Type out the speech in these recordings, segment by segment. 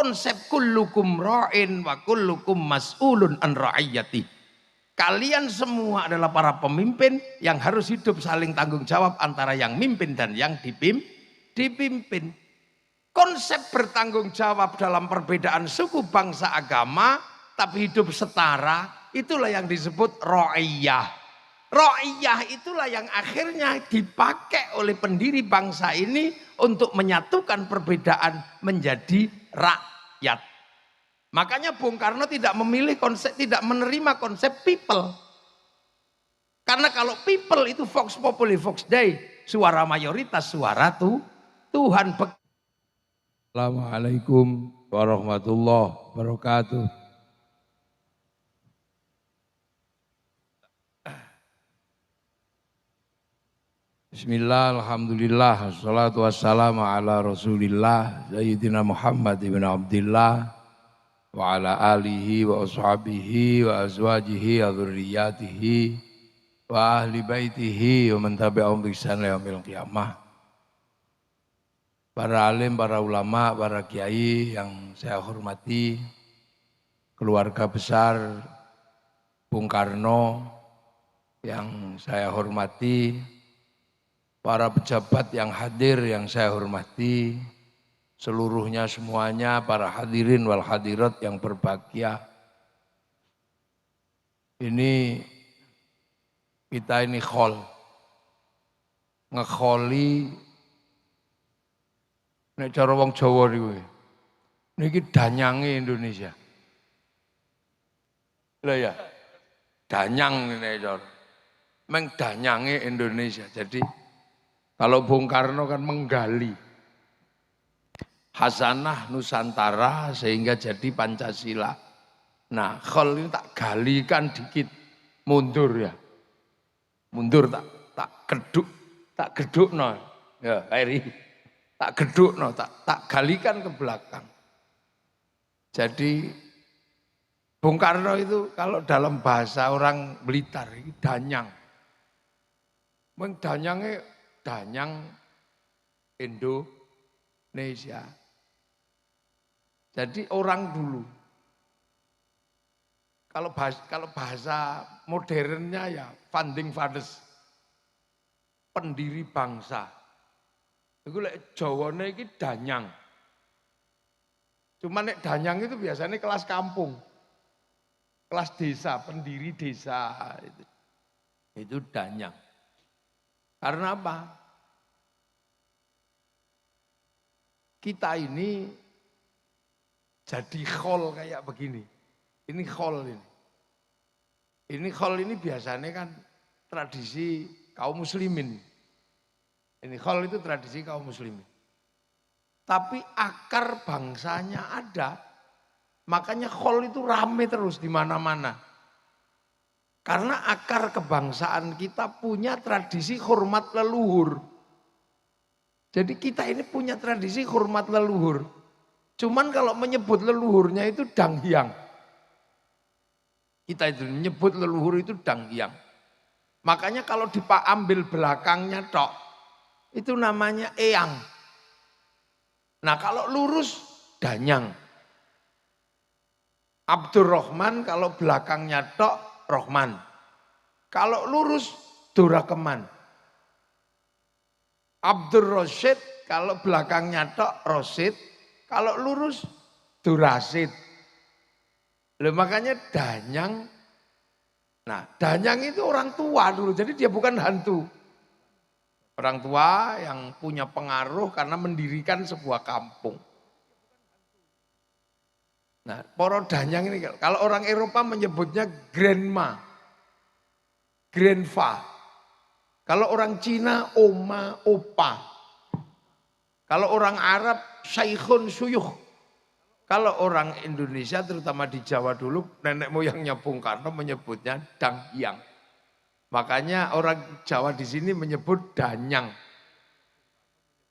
Konsep kullukum ra'in wa kullukum mas'ulun an ra'iyati. Kalian semua adalah para pemimpin yang harus hidup saling tanggung jawab antara yang mimpin dan yang dipimpin. Konsep bertanggung jawab dalam perbedaan suku, bangsa, agama, tapi hidup setara, itulah yang disebut ra'iyah. Ra'iyah itulah yang akhirnya dipakai oleh pendiri bangsa ini untuk menyatukan perbedaan menjadi rakyat. Makanya Bung Karno tidak memilih konsep, tidak menerima konsep people. Karena kalau people itu vox populi vox dei, suara mayoritas, suara Tuhan. Assalamualaikum warahmatullahi wabarakatuh. Bismillah, alhamdulillah, wassalatu wassalamu ala rasulillah, Sayyidina Muhammad ibn Abdillah, wa ala alihi wa ashabihi wa azwajihi wa dzurriyyatihi wa ahli baitihi wa man tabi'ahum bi ihsan ila yaumil qiyamah. Para alim, para ulama, para kiai yang saya hormati, keluarga besar Bung Karno yang saya hormati, para pejabat yang hadir yang saya hormati, seluruhnya semuanya, para hadirin wal hadirat yang berbahagia. Ini kita ini ngekholi nek cara wong Jawa niku. Niki danyange Indonesia. Lah ya. Danyang nek cara. Meng danyange Indonesia. Jadi kalau Bung Karno kan menggali Hasanah Nusantara sehingga jadi Pancasila. Nah, khol ini tak galikan dikit, mundur ya. Mundur tak geduk no. Ya, Eri. Tak geduk no, tak galikan ke belakang. Jadi Bung Karno itu kalau dalam bahasa orang Blitar ini danyang. Danyang Indonesia. Jadi orang dulu. Kalau bahasa modernnya ya founding fathers. Pendiri bangsa. Iku lek Jawane iki danyang. Cuma nek danyang itu biasanya kelas kampung. Kelas desa, pendiri desa itu danyang. Karena apa? Kita ini jadi khol kayak begini. Ini khol ini. Ini khol ini biasanya kan tradisi kaum muslimin. Ini khol itu tradisi kaum muslimin. Tapi akar bangsanya ada. Makanya khol itu rame terus di mana-mana. Karena akar kebangsaan kita punya tradisi hormat leluhur. Jadi kita ini punya tradisi hormat leluhur. Cuman kalau menyebut leluhurnya itu danghyang. Kita itu menyebut leluhur itu danghyang. Makanya kalau diambil belakangnya tok, itu namanya eyang. Nah kalau lurus danyang. Abdurrahman kalau belakangnya tok, Rohman. Kalau lurus Durakeman. Abdur Rosyid kalau belakangnya tok Rosyid, kalau lurus Durasid. Loh, makanya danyang. Nah, danyang itu orang tua dulu, jadi dia bukan hantu. Orang tua yang punya pengaruh karena mendirikan sebuah kampung. Nah, poro danyang ini kalau orang Eropa menyebutnya grandma, grandpa. Kalau orang Cina oma, opa. Kalau orang Arab syaikhun suyuh. Kalau orang Indonesia terutama di Jawa dulu nenek moyangnya Bung Karno menyebutnya danghyang. Makanya orang Jawa di sini menyebut danyang.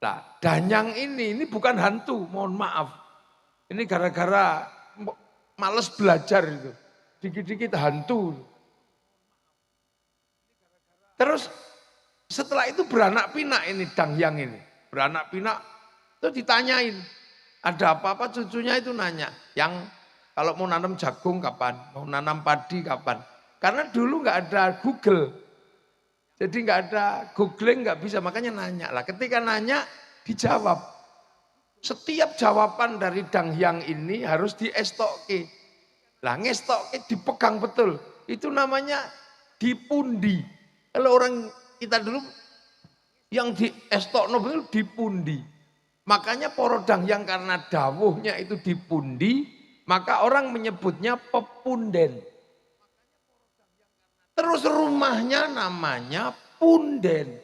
Nah, danyang ini bukan hantu, mohon maaf. Ini gara-gara males belajar itu. Dikit-dikit hantu. Terus setelah itu beranak pinak ini danghyang ini. Beranak pinak itu ditanyain. Ada apa-apa cucunya itu nanya. Yang kalau mau nanam jagung kapan? Mau nanam padi kapan? Karena dulu nggak ada Google. Jadi nggak ada googling, nggak bisa. Makanya nanya lah. Ketika nanya dijawab. Setiap jawaban dari Dang Hyang ini harus diestokke. Lah ngestokke dipegang betul. Itu namanya dipundi. Kalau orang kita dulu yang diestokno betul dipundi. Makanya Porodang yang karena dawuhnya itu dipundi, maka orang menyebutnya pepunden. Terus rumahnya namanya punden.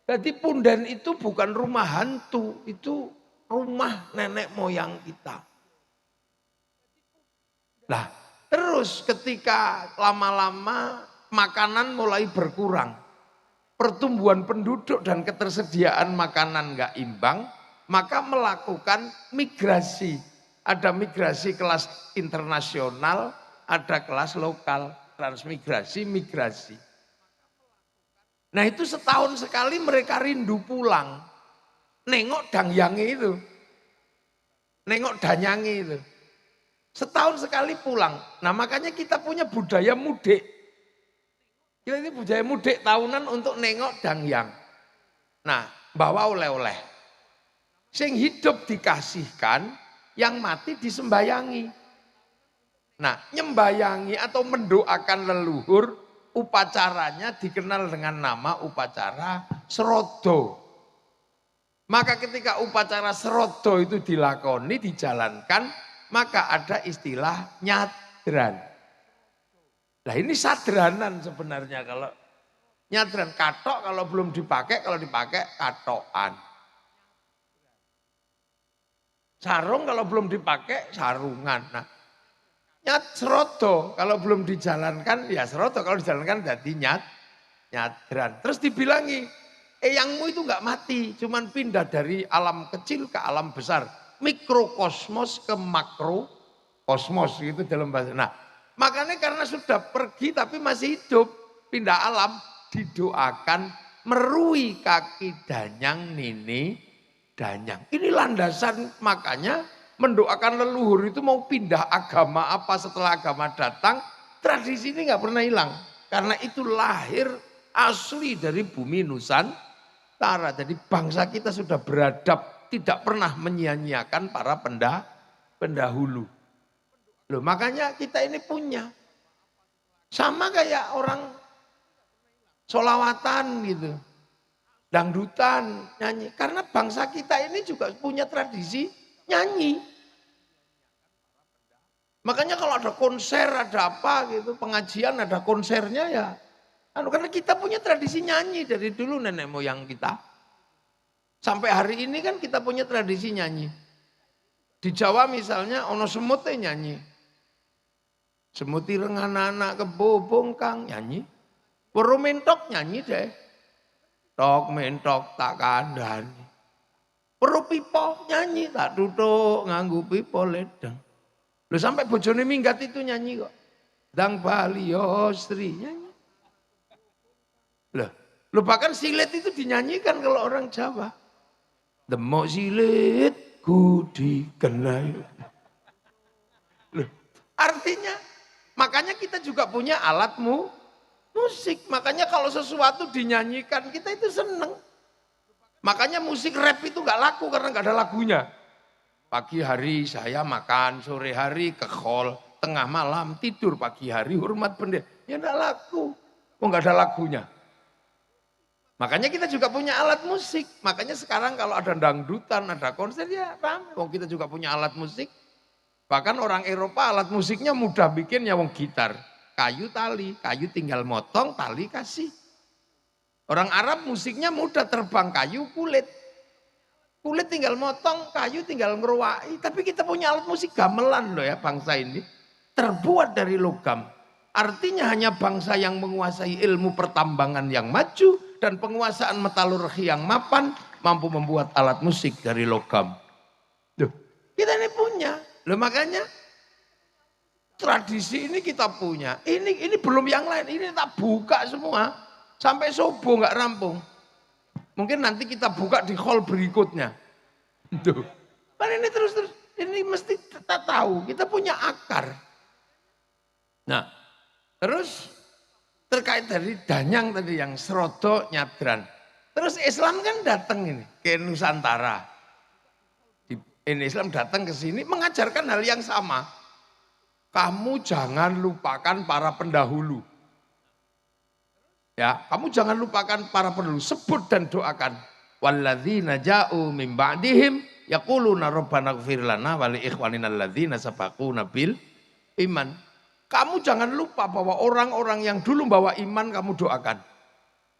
Jadi punden itu bukan rumah hantu, itu rumah nenek moyang kita. Nah, terus ketika lama-lama makanan mulai berkurang, pertumbuhan penduduk dan ketersediaan makanan nggak imbang, maka melakukan migrasi. Ada migrasi kelas internasional, ada kelas lokal, transmigrasi, migrasi. Nah itu setahun sekali mereka rindu pulang. Nengok dangyange itu. Nengok danyange itu. Setahun sekali pulang. Nah makanya kita punya budaya mudik. Kita ini budaya mudik tahunan untuk nengok dangyang. Nah bawa oleh-oleh. Sing hidup dikasihkan, yang mati disembayangi. Nah nyembayangi atau mendoakan leluhur, upacaranya dikenal dengan nama upacara serodo. Maka ketika upacara serodo itu dilakoni, dijalankan, maka ada istilah nyadran. Nah ini sadranan sebenarnya kalau nyadran. Katok kalau belum dipakai, kalau dipakai katokan. Sarung kalau belum dipakai sarungan. Nah serodo kalau belum dijalankan ya serodo, kalau dijalankan jadi nyadran. Terus dibilangi, eyangmu itu nggak mati, cuman pindah dari alam kecil ke alam besar. Mikrokosmos ke makrokosmos gitu dalam bahasa. Nah, makanya karena sudah pergi tapi masih hidup, pindah alam, didoakan merui kaki danyang nini danyang. Ini landasan, makanya mendoakan leluhur itu mau pindah agama apa setelah agama datang, tradisi ini nggak pernah hilang. Karena itu lahir asli dari bumi Nusantara. Jadi bangsa kita sudah beradab, tidak pernah menyia-nyiakan para pendahulu. Loh, makanya kita ini punya. Sama kayak orang solawatan gitu. Dangdutan, nyanyi. Karena bangsa kita ini juga punya tradisi nyanyi. Makanya kalau ada konser, ada apa gitu, pengajian ada konsernya ya. Karena kita punya tradisi nyanyi dari dulu nenek moyang kita. Sampai hari ini kan kita punya tradisi nyanyi. Di Jawa misalnya ono semut nyanyi. Semuti rengan anak kebo bongkang nyanyi. Weru mentok nyanyi deh. Tok mentok tak kandhani. Weru pipo nyanyi tak tutuk nganggo pipo ledang. Loh sampai bojone minggat itu nyanyi kok. Dang Bali Yosri nyanyi. Loh bahkan silet itu dinyanyikan kalau orang Jawa. Demok silit ku dikenai. Loh, artinya makanya kita juga punya alat musik. Makanya kalau sesuatu dinyanyikan kita itu seneng. Makanya musik rap itu gak laku karena gak ada lagunya. Pagi hari saya makan, sore hari ke hall, tengah malam tidur, pagi hari hormat bendera. Ya gak laku, kok gak ada lagunya. Makanya kita juga punya alat musik. Makanya sekarang kalau ada dangdutan, ada konser ya ramai. Wong kita juga punya alat musik. Bahkan orang Eropa alat musiknya mudah bikin ya wong gitar. Kayu tali, kayu tinggal motong, tali kasih. Orang Arab musiknya mudah, terbang kayu kulit. Kulit tinggal motong, kayu tinggal ngeruai. Tapi kita punya alat musik gamelan loh ya bangsa ini. Terbuat dari logam. Artinya hanya bangsa yang menguasai ilmu pertambangan yang maju dan penguasaan metalurgi yang mapan mampu membuat alat musik dari logam. Duh, kita ini punya. Loh makanya tradisi ini kita punya. Ini belum yang lain. Ini tak buka semua. Sampai subuh nggak rampung. Mungkin nanti kita buka di hall berikutnya. Tuh. Kan ini terus-terus, ini mesti kita tahu, kita punya akar. Nah, terus terkait dari danyang tadi yang serodo nyadran. Terus Islam kan datang ini ke Nusantara. Ini Islam datang ke sini mengajarkan hal yang sama. Kamu jangan lupakan para pendahulu. Ya, kamu jangan lupakan para pendahulu. Sebut dan doakan. Walladzina ja'u min ba'dihim yaquluna rabbana ighfir lana wa li ikhwanina alladzina sabaquna bil iman. Kamu jangan lupa bahwa orang-orang yang dulu bawa iman kamu doakan.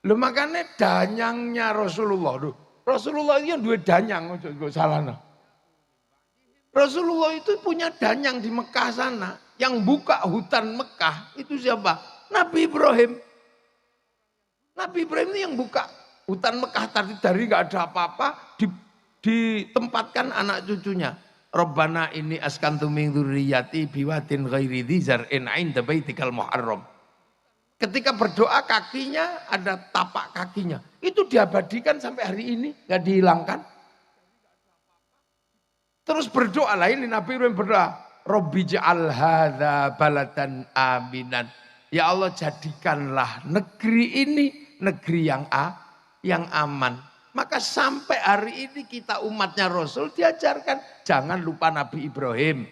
Loh makanya danyangnya Rasulullah. Rasulullah itu yang dua danyang, salah. Rasulullah itu punya danyang di Mekah sana. Yang buka hutan Mekah itu siapa? Nabi Ibrahim. Nabi Ibrahim itu yang buka hutan Mekah tadi dari gak ada apa-apa ditempatkan anak cucunya. Rabbana ini askantu min dzurriyyati biwadin ghairi dzar'in 'inda baitikal muharram. Ketika berdoa kakinya ada tapak kakinya. Itu diabadikan sampai hari ini, gak dihilangkan. Terus berdoa lain Nabi Ibrahim berdoa, Rabbi ja'al hadza baladan aminan. Ya Allah jadikanlah negeri ini negeri yang aman. Maka sampai hari ini kita umatnya Rasul diajarkan jangan lupa Nabi Ibrahim.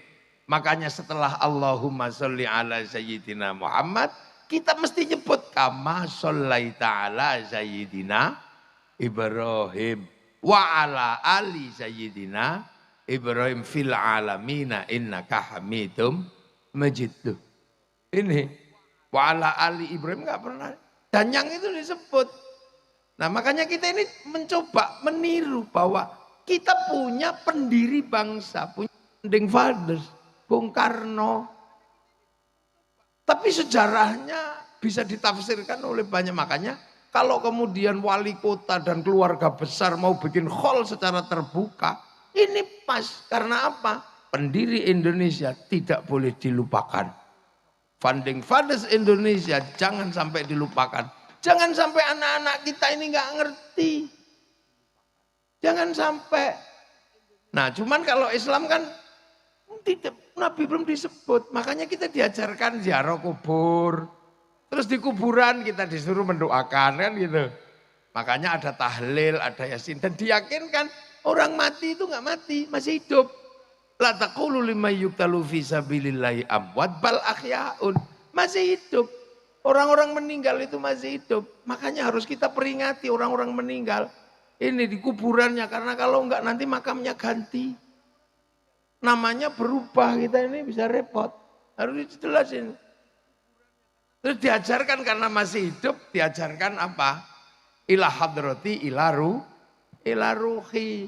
Makanya setelah Allahumma sholli ala sayyidina Muhammad, kita mesti nyebut kama shollaita ala sayyidina Ibrahim wa ala ali sayyidina Ibrahim fil alamina innaka hamidum majid. Ini wa ala ali Ibrahim enggak pernah. Danyang itu disebut. Nah makanya kita ini mencoba meniru bahwa kita punya pendiri bangsa, punya founding fathers, Bung Karno. Tapi sejarahnya bisa ditafsirkan oleh banyak. Makanya kalau kemudian wali kota dan keluarga besar mau bikin hall secara terbuka, ini pas. Karena apa? Pendiri Indonesia tidak boleh dilupakan. Founding Fathers Indonesia jangan sampai dilupakan. Jangan sampai anak-anak kita ini nggak ngerti. Jangan sampai. Nah cuman kalau Islam kan tidak, Nabi belum disebut. Makanya kita diajarkan ziarah kubur. Terus di kuburan kita disuruh mendoakan kan gitu. Makanya ada tahlil, ada yasin. Dan diyakinkan orang mati itu nggak mati, masih hidup. La taqulu liman yuqtalu fi sabilillahi amwat bal ahyaun. Masih hidup. Orang-orang meninggal itu masih hidup. Makanya harus kita peringati orang-orang meninggal. Ini di kuburannya karena kalau enggak nanti makamnya ganti. Namanya berubah, kita ini bisa repot. Harus dijelasin. Terus diajarkan karena masih hidup, diajarkan apa? Ila hadrati ila ruhi.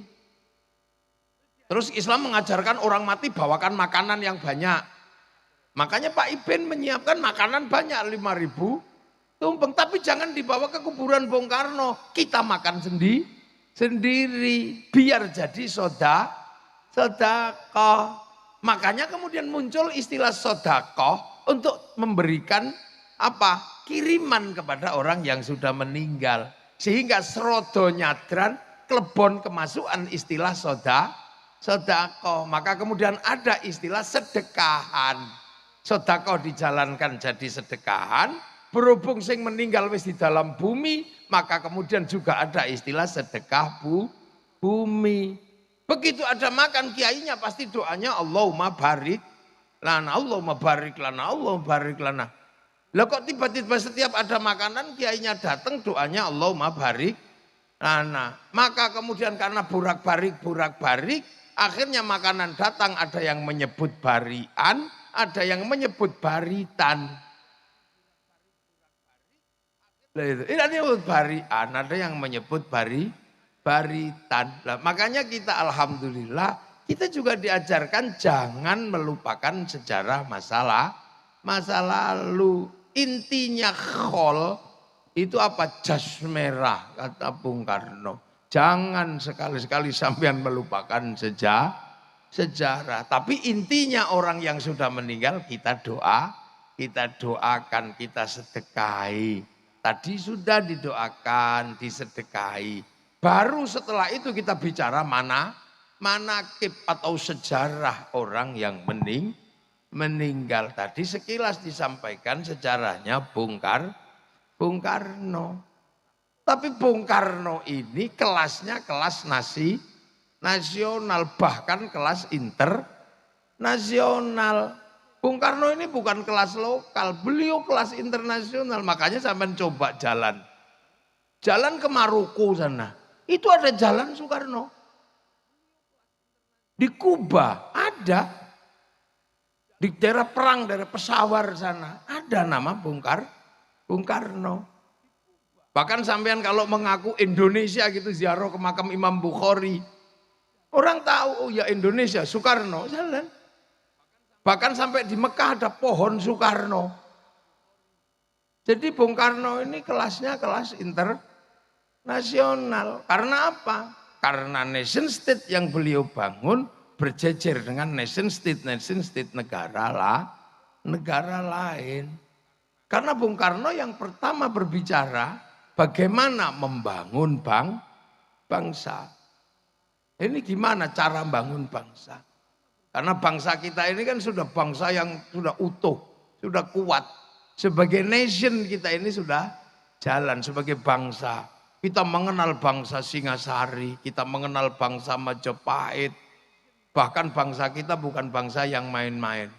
Terus Islam mengajarkan orang mati bawakan makanan yang banyak. Makanya Pak Iben menyiapkan makanan banyak 5.000 tumpeng. Tapi jangan dibawa ke kuburan Bung Karno. Kita makan sendiri. Biar jadi sodakoh. Makanya kemudian muncul istilah sodakoh untuk memberikan apa? Kiriman kepada orang yang sudah meninggal. Sehingga serodo nyadran klebon kemasukan istilah sodakoh. Maka kemudian ada istilah sedekahan. Sedekah dijalankan jadi sedekahan, berhubung sing meninggal wis di dalam bumi, maka kemudian juga ada istilah sedekah bumi. Begitu ada makan kiainya pasti doanya Allahumma barik lana, Allahumma barik lana, Allahumma barik lana. Lah kok tiba-tiba setiap ada makanan kiainya datang doanya Allahumma barik lana. Maka kemudian karena burak-barik, akhirnya makanan datang ada yang menyebut barian, ada yang menyebut baritan. Ini ada yang menyebut barian, ada yang menyebut baritan. Nah, makanya kita alhamdulillah, kita juga diajarkan jangan melupakan sejarah masa lalu. Intinya khol itu apa? Jas merah, kata Bung Karno. Jangan sekali-sekali sampean melupakan sejarah. Tapi intinya orang yang sudah meninggal kita doakan, kita sedekahi. Tadi sudah didoakan, disedekahi. Baru setelah itu kita bicara manakib atau sejarah orang yang meninggal. Tadi sekilas disampaikan sejarahnya Bung Karno. Tapi Bung Karno ini kelasnya kelas nasional, bahkan kelas internasional. Bung Karno ini bukan kelas lokal, beliau kelas internasional. Makanya sampai coba jalan ke Maroko sana. Itu ada jalan Soekarno. Di Kuba ada. Di daerah perang, daerah Peshawar sana. Ada nama Bung Karno. Bahkan sampean kalau mengaku Indonesia gitu ziarah ke makam Imam Bukhari. Orang tahu, oh ya Indonesia, Soekarno, jalan. Bahkan sampai di Mekah ada pohon Soekarno. Jadi Bung Karno ini kelasnya kelas internasional. Karena apa? Karena nation state yang beliau bangun berjejer dengan nation state negara lain. Karena Bung Karno yang pertama berbicara bagaimana membangun bangsa. Ini gimana cara membangun bangsa? Karena bangsa kita ini kan sudah bangsa yang sudah utuh, sudah kuat. Sebagai nation kita ini sudah jalan sebagai bangsa. Kita mengenal bangsa Singasari, kita mengenal bangsa Majapahit. Bahkan bangsa kita bukan bangsa yang main-main.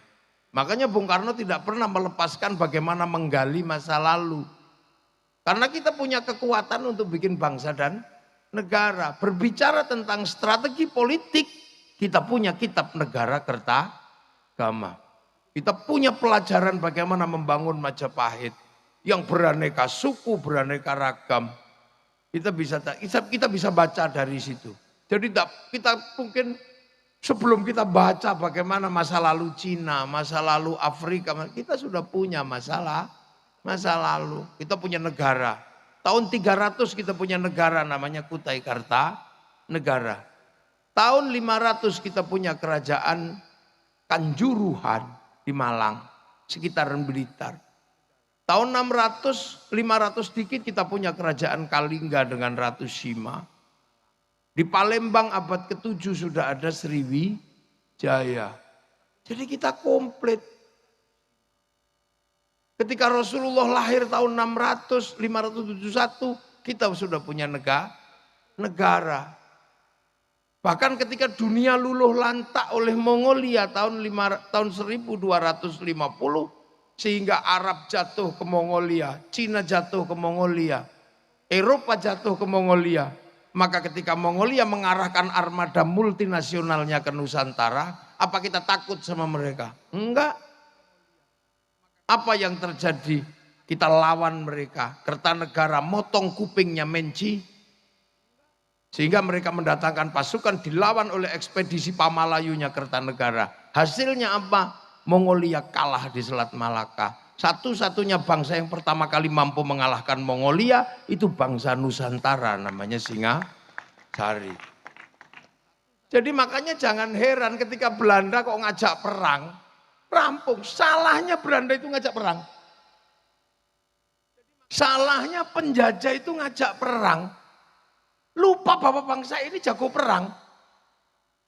Makanya Bung Karno tidak pernah melepaskan bagaimana menggali masa lalu. Karena kita punya kekuatan untuk bikin bangsa dan negara. Berbicara tentang strategi politik, kita punya kitab Negara Kertagama. Kita punya pelajaran bagaimana membangun Majapahit yang beraneka suku, beraneka ragam. Kita bisa baca dari situ. Jadi kita mungkin sebelum kita baca bagaimana masa lalu Cina, masa lalu Afrika, kita sudah punya masa lalu. Kita punya negara. Tahun 300 kita punya negara namanya Kutai Kartanegara. Tahun 500 kita punya kerajaan Kanjuruhan di Malang, sekitaran Blitar. Tahun 500 dikit kita punya kerajaan Kalingga dengan Ratu Sima. Di Palembang abad ke-7 sudah ada Sriwijaya. Jadi kita komplit. Ketika Rasulullah lahir tahun 571 kita sudah punya negara. Bahkan ketika dunia luluh lantak oleh Mongolia tahun 1250 sehingga Arab jatuh ke Mongolia, Cina jatuh ke Mongolia, Eropa jatuh ke Mongolia. Maka ketika Mongolia mengarahkan armada multinasionalnya ke Nusantara, apa kita takut sama mereka? Enggak. Apa yang terjadi? Kita lawan mereka. Kertanegara motong kupingnya Menci. Sehingga mereka mendatangkan pasukan dilawan oleh ekspedisi Pamalayunya Kertanegara. Hasilnya apa? Mongolia kalah di Selat Malaka. Satu-satunya bangsa yang pertama kali mampu mengalahkan Mongolia itu bangsa Nusantara namanya Singasari. Jadi makanya jangan heran ketika Belanda kok ngajak perang, rampung. Salahnya Belanda itu ngajak perang. Salahnya penjajah itu ngajak perang. Lupa bahwa bangsa ini jago perang.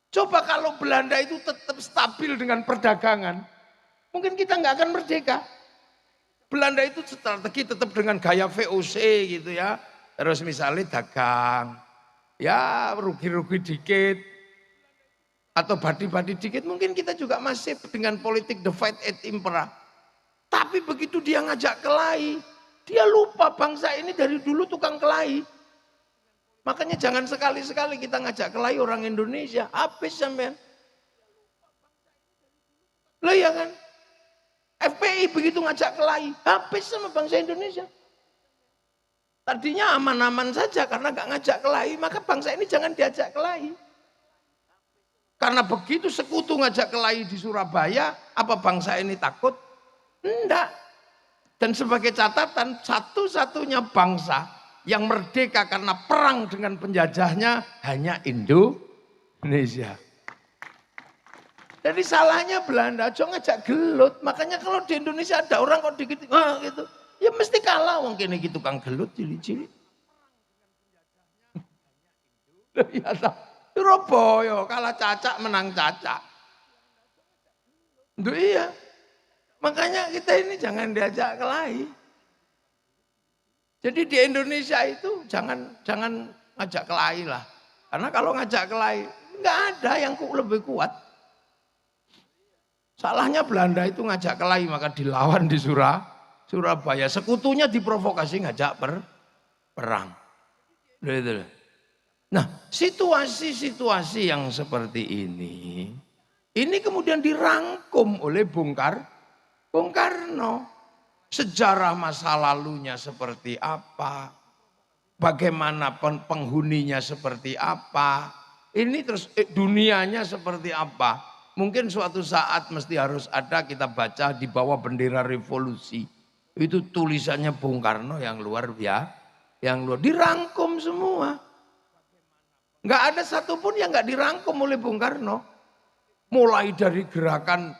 Coba kalau Belanda itu tetap stabil dengan perdagangan, mungkin kita nggak akan merdeka. Belanda itu strategi tetap dengan gaya VOC gitu ya. Terus misalnya dagang, ya rugi-rugi dikit. Atau badi-badi dikit, mungkin kita juga masih dengan politik divide et impera. Tapi begitu dia ngajak kelahi, dia lupa bangsa ini dari dulu tukang kelahi. Makanya jangan sekali-sekali kita ngajak kelahi orang Indonesia. Habis sampean. Lah ya kan? FPI begitu ngajak kelahi. Habis sama bangsa Indonesia. Tadinya aman-aman saja karena gak ngajak kelahi. Maka bangsa ini jangan diajak kelahi. Karena begitu sekutu ngajak kelahi di Surabaya. Apa bangsa ini takut? Enggak. Dan sebagai catatan satu-satunya bangsa yang merdeka karena perang dengan penjajahnya hanya Indonesia. Jadi salahnya Belanda, aja ngajak gelut. Makanya kalau di Indonesia ada orang kok dikit gitu, ya mesti kalah wong kene iki tukang gelut cilik-cilik. Ya, Surabaya kalah cacak menang cacak. Itu iya. Makanya kita ini jangan diajak kelahi. Jadi di Indonesia itu jangan ngajak kelahi lah. Karena kalau ngajak kelahi nggak ada yang lebih kuat. Salahnya Belanda itu ngajak kelahi maka dilawan di Surabaya. Sekutunya diprovokasi ngajak perang. Gitu. Nah, situasi-situasi yang seperti ini kemudian dirangkum oleh Bung Karno. Sejarah masa lalunya seperti apa, bagaimana penghuninya seperti apa, ini terus dunianya seperti apa. Mungkin suatu saat mesti harus ada kita baca di bawah bendera revolusi. Itu tulisannya Bung Karno yang luar biasa, yang luar dirangkum semua. Nggak ada satupun yang nggak dirangkum oleh Bung Karno. Mulai dari gerakan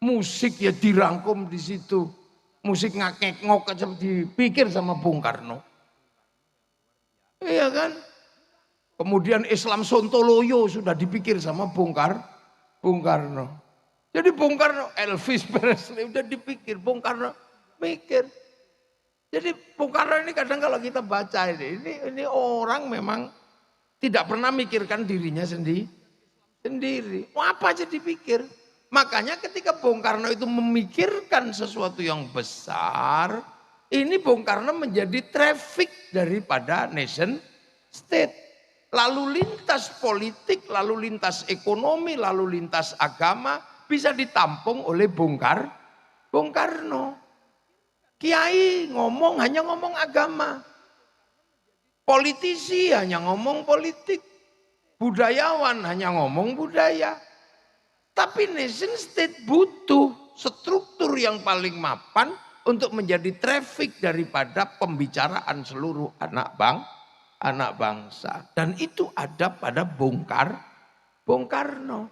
musik ya dirangkum di situ. Musik ngakek-ngok aja dipikir sama Bung Karno. Iya kan? Kemudian Islam Sontoloyo sudah dipikir sama Bung Karno. Jadi Bung Karno, Elvis Presley udah dipikir, Bung Karno mikir. Jadi Bung Karno ini kadang kalau kita baca ini orang memang tidak pernah mikirkan dirinya sendiri. Apa aja dipikir. Makanya ketika Bung Karno itu memikirkan sesuatu yang besar, ini Bung Karno menjadi traffic daripada nation state. Lalu lintas politik, lalu lintas ekonomi, lalu lintas agama bisa ditampung oleh Bung Karno. Kiai hanya ngomong agama. Politisi hanya ngomong politik. Budayawan hanya ngomong budaya. Tapi nation state butuh struktur yang paling mapan untuk menjadi traffic daripada pembicaraan seluruh anak bangsa. Dan itu ada pada Bung Karno.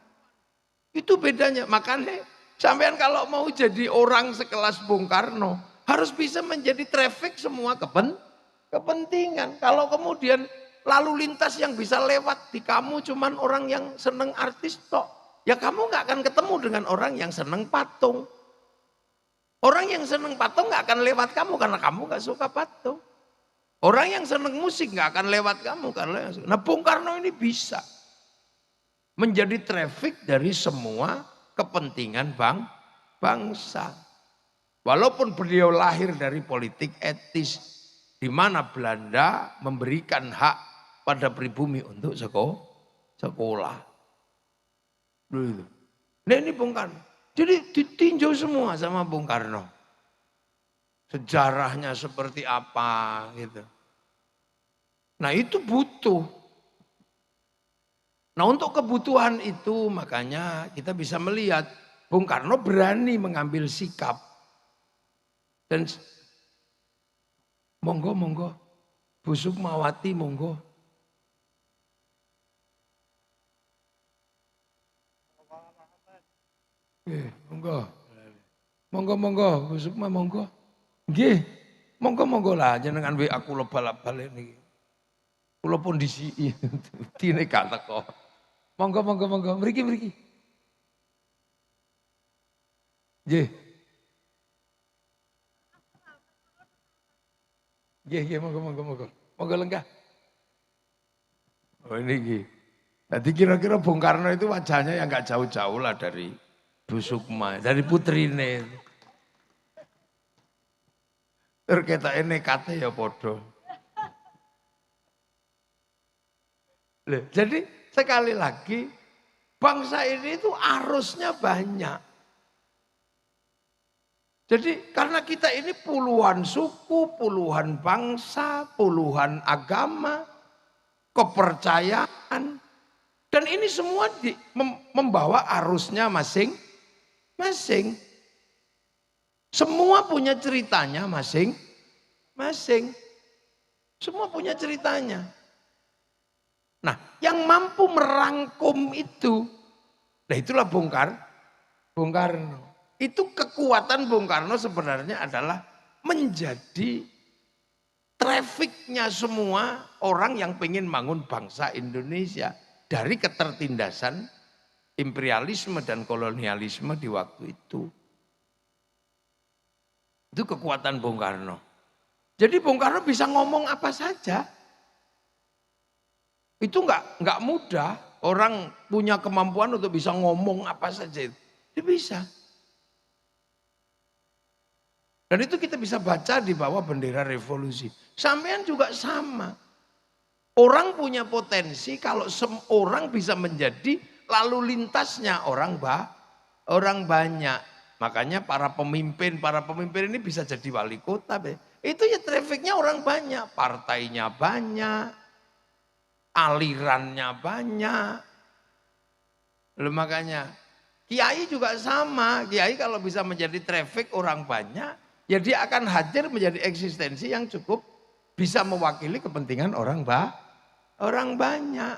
Itu bedanya. Makanya sampean kalau mau jadi orang sekelas Bung Karno harus bisa menjadi traffic semua kepentingan. Kalau kemudian lalu lintas yang bisa lewat di kamu cuman orang yang seneng artis tok. Ya kamu gak akan ketemu dengan orang yang seneng patung. Orang yang seneng patung gak akan lewat kamu karena kamu gak suka patung. Orang yang seneng musik gak akan lewat kamu karena. Nah Bung Karno ini bisa menjadi traffic dari semua kepentingan bangsa. Walaupun beliau lahir dari politik etis, di mana Belanda memberikan hak pada pribumi untuk sekolah. Nah ini Bung Karno. Jadi ditinjau semua sama Bung Karno. Sejarahnya seperti apa gitu. Nah itu butuh. Nah untuk kebutuhan itu makanya kita bisa melihat Bung Karno berani mengambil sikap. Dan monggo Bu Sukmawati monggo. Monggo Bu Sukma monggo. Nggih. Monggo lah jenengan WA kula balak-balik niki. Kula pun disiki dine gak teko. Monggo. Mriki. Nggih. Nggih, monggo. Monggo lenggah. Oh ini nggih. Jadi kira-kira Bung Karno itu wajahnya yang gak jauh-jauh lah dari Bu Sukma, dari putrine. Terketake nekate ya podo. Jadi sekali lagi bangsa ini itu arusnya banyak. Jadi karena kita ini puluhan suku, puluhan bangsa, puluhan agama, kepercayaan. Dan ini semua membawa arusnya masing-masing. Semua punya ceritanya masing-masing. Semua punya ceritanya. Nah yang mampu merangkum itu, nah itulah Bung Karno. Itu kekuatan Bung Karno sebenarnya adalah menjadi trafficnya semua orang yang pengen bangun bangsa Indonesia. dari ketertindasan imperialisme dan kolonialisme di waktu itu. Itu kekuatan Bung Karno. Jadi Bung Karno bisa ngomong apa saja. Itu nggak mudah. Orang punya kemampuan untuk bisa ngomong apa saja. Dia bisa. Dan itu kita bisa baca di bawah bendera revolusi. Sampean juga sama. Orang punya potensi kalau orang bisa menjadi lalu lintasnya orang banyak. Makanya para pemimpin ini bisa jadi wali kota. Itu ya trafficnya orang banyak, partainya banyak, alirannya banyak. Lalu makanya kiai juga sama. Kiai kalau bisa menjadi traffic orang banyak, ya dia akan hadir menjadi eksistensi yang cukup bisa mewakili kepentingan orang banyak.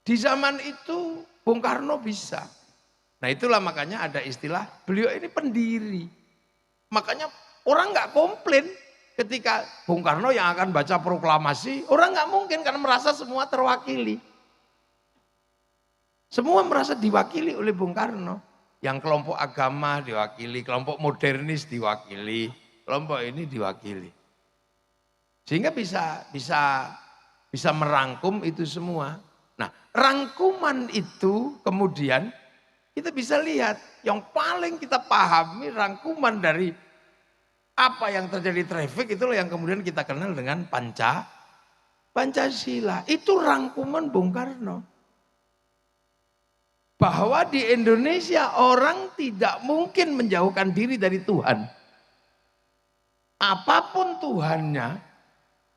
Di zaman itu Bung Karno bisa. Nah itulah makanya ada istilah beliau ini pendiri. Makanya orang nggak komplain ketika Bung Karno yang akan baca proklamasi. Orang nggak mungkin karena merasa semua terwakili. Semua merasa diwakili oleh Bung Karno. Yang kelompok agama diwakili, kelompok modernis diwakili, kelompok ini diwakili. Sehingga bisa merangkum itu semua. Nah, rangkuman itu kemudian kita bisa lihat yang paling kita pahami rangkuman dari apa yang terjadi traffic itulah yang kemudian kita kenal dengan Pancasila. Itu rangkuman Bung Karno. Bahwa di Indonesia orang tidak mungkin menjauhkan diri dari Tuhan. Apapun Tuhannya,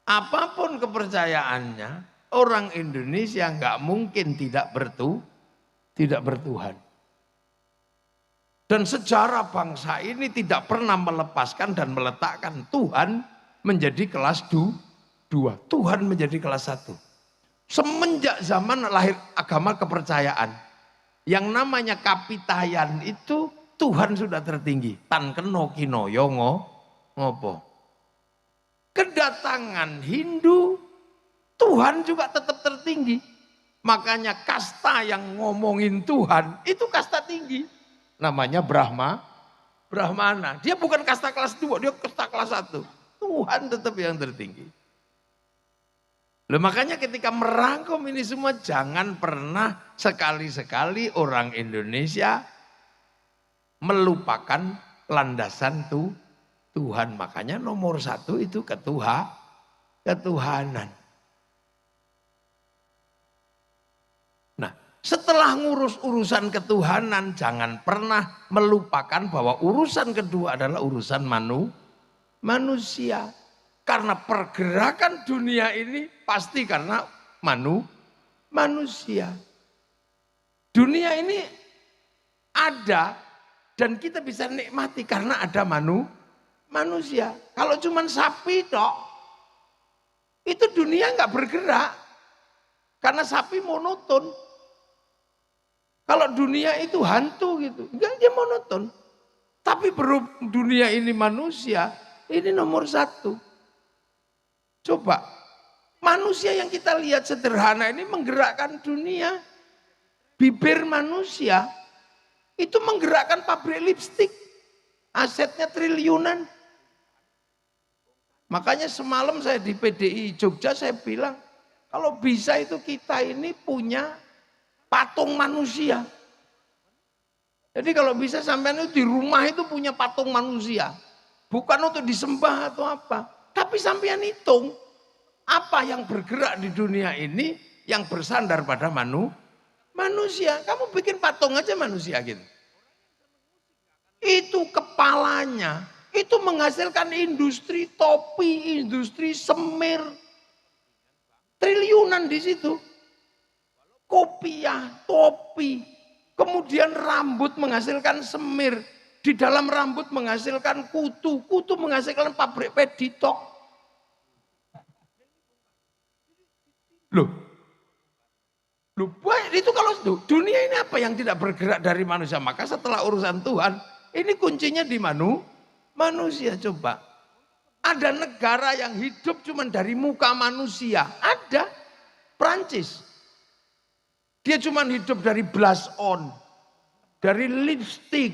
apapun kepercayaannya, orang Indonesia nggak mungkin tidak bertuhan. Dan sejarah bangsa ini tidak pernah melepaskan dan meletakkan Tuhan menjadi kelas 2. Tuhan menjadi kelas 1. Semenjak zaman lahir agama kepercayaan. Yang namanya kapitayan itu Tuhan sudah tertinggi. Tan keno kinoyo ngopo. Kedatangan Hindu, Tuhan juga tetap tertinggi. Makanya kasta yang ngomongin Tuhan, itu kasta tinggi. Namanya Brahmana. Dia bukan kasta kelas 2, dia kasta kelas 1. Tuhan tetap yang tertinggi. Loh, makanya ketika merangkum ini semua, jangan pernah sekali-sekali orang Indonesia melupakan landasan Tuhan. Makanya nomor 1 itu ketuhanan. Nah, setelah ngurus urusan ketuhanan, jangan pernah melupakan bahwa urusan kedua adalah urusan manusia. Karena pergerakan dunia ini pasti karena manusia. Dunia ini ada dan kita bisa nikmati karena ada manusia. Kalau cuma sapi tok, itu dunia nggak bergerak. Karena sapi monoton. Kalau dunia itu hantu gitu, enggak, dia monoton. Tapi berhubung dunia ini manusia, ini nomor 1. Coba, manusia yang kita lihat sederhana ini menggerakkan dunia. Bibir manusia itu menggerakkan pabrik lipstik. Asetnya triliunan. Makanya semalam saya di PDI Jogja saya bilang, kalau bisa itu kita ini punya patung manusia. Jadi kalau bisa sampean itu di rumah itu punya patung manusia. Bukan untuk disembah atau apa. Tapi sampean hitung, apa yang bergerak di dunia ini yang bersandar pada manusia. Kamu bikin patung aja manusia gitu. Itu kepalanya, itu menghasilkan industri topi, industri semir. Triliunan di situ. Kopiah, topi, kemudian rambut menghasilkan semir. Di dalam rambut menghasilkan kutu menghasilkan pabrik peditok. Loh, itu kalau dunia ini apa yang tidak bergerak dari manusia? Maka setelah urusan Tuhan, ini kuncinya di manusia. Coba, ada negara yang hidup cuma dari muka manusia. Ada, Prancis. Dia cuma hidup dari blush on, dari lipstick.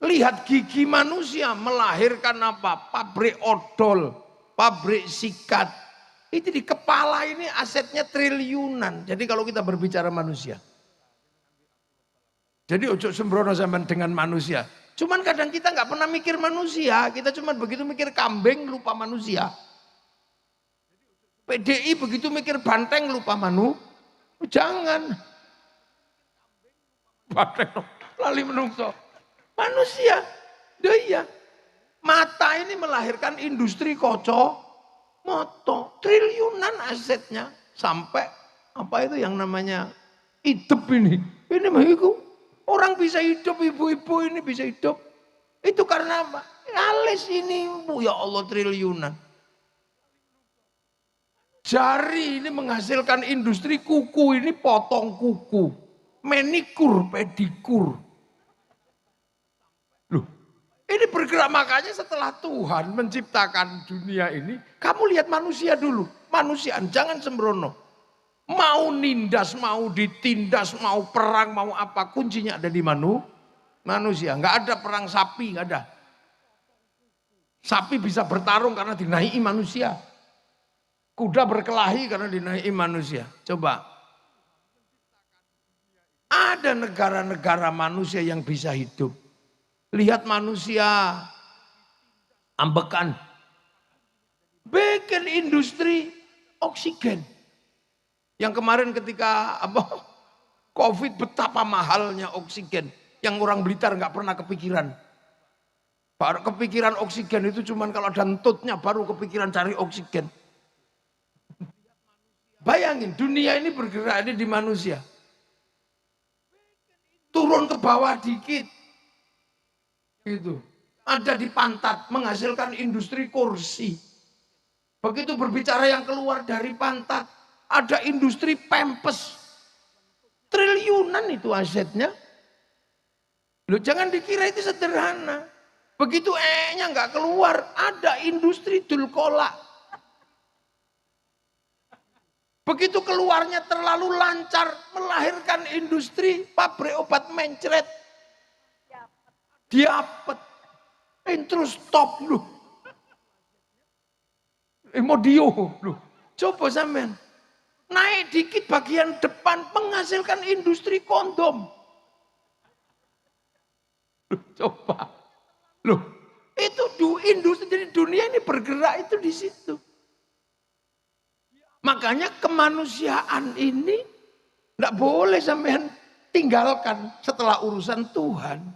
Lihat gigi manusia melahirkan apa? Pabrik odol, pabrik sikat. Itu di kepala ini asetnya triliunan. Jadi kalau kita berbicara manusia. Jadi ojo sembrono zaman dengan manusia. Cuman kadang kita nggak pernah mikir manusia. Kita cuma begitu mikir kambing lupa manusia. PDI begitu mikir banteng lupa Jangan. Banteng lali menungso. Manusia. Iya. Mata ini melahirkan industri moto. Triliunan asetnya. Sampai apa itu yang namanya hidup ini. Ini mah itu. Orang bisa hidup, ibu-ibu ini bisa hidup. Itu karena apa? Alis ini, ya Allah triliunan. Jari ini menghasilkan industri kuku ini potong kuku. Menikur, pedikur. Loh, ini bergerak makanya setelah Tuhan menciptakan dunia ini. Kamu lihat manusia dulu. Manusiaan, jangan sembrono. Mau nindas, mau ditindas, mau perang, mau apa. Kuncinya ada di manusia. Nggak ada perang sapi, nggak ada. Sapi bisa bertarung karena dinaiki manusia. Kuda berkelahi karena dinaiki manusia. Coba. Ada negara-negara manusia yang bisa hidup. Lihat manusia ambekan. Bikin industri oksigen. Yang kemarin ketika COVID betapa mahalnya oksigen. Yang orang Blitar nggak pernah kepikiran. Baru kepikiran oksigen itu cuman kalau ada entutnya baru kepikiran cari oksigen. Bayangin dunia ini bergerak ini di manusia. Turun ke bawah dikit. Gitu. Ada di pantat menghasilkan industri kursi. Begitu berbicara yang keluar dari pantat. Ada industri pempes. Triliunan itu asetnya. Loh jangan dikira itu sederhana. Begitu nya nggak keluar. Ada industri dulkola. Begitu keluarnya terlalu lancar. Melahirkan industri pabrik obat mencret. Diapet. Terus stop loh. Modio loh. Coba sampean. Naik dikit bagian depan menghasilkan industri kondom. Loh, coba. Loh, itu industri jadi dunia ini bergerak itu di situ. Makanya kemanusiaan ini enggak boleh sampean tinggalkan setelah urusan Tuhan.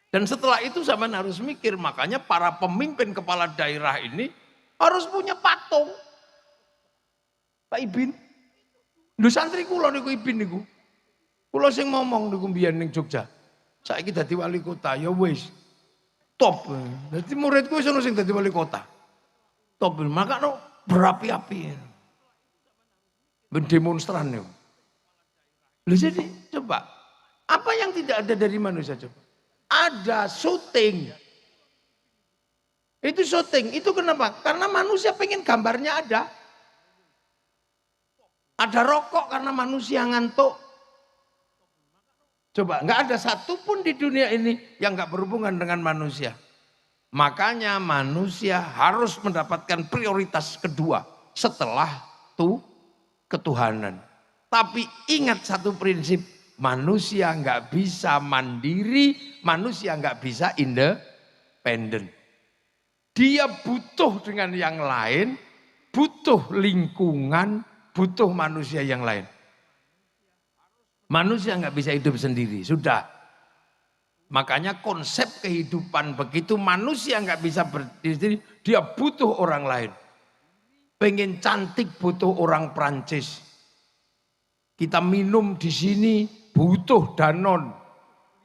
Dan setelah itu sampean harus mikir, makanya para pemimpin kepala daerah ini harus punya patung. Pak Ibin, lho santri kula niku Ibin niku. Kula sing ngomong niku mbiyen ning Jogja. Saiki dadi wali kota ya wis. Top. Dadi muridku wis ono sing dadi wali kota. Top. Makane berapi-api. Mendemonstran niku. Lho jadi coba apa yang tidak ada dari manusia coba? Ada syuting. Itu syuting. Itu kenapa? Karena manusia pengen gambarnya ada. Ada rokok karena manusia ngantuk. Coba, nggak ada satupun di dunia ini yang nggak berhubungan dengan manusia. Makanya manusia harus mendapatkan prioritas kedua setelah ketuhanan. Tapi ingat satu prinsip, manusia nggak bisa mandiri, manusia nggak bisa independen. Dia butuh dengan yang lain, butuh lingkungan, butuh manusia yang lain. Manusia nggak bisa hidup sendiri, sudah. Makanya konsep kehidupan begitu manusia nggak bisa berdiri sendiri, dia butuh orang lain. Pengen cantik butuh orang Prancis. Kita minum di sini butuh Danon.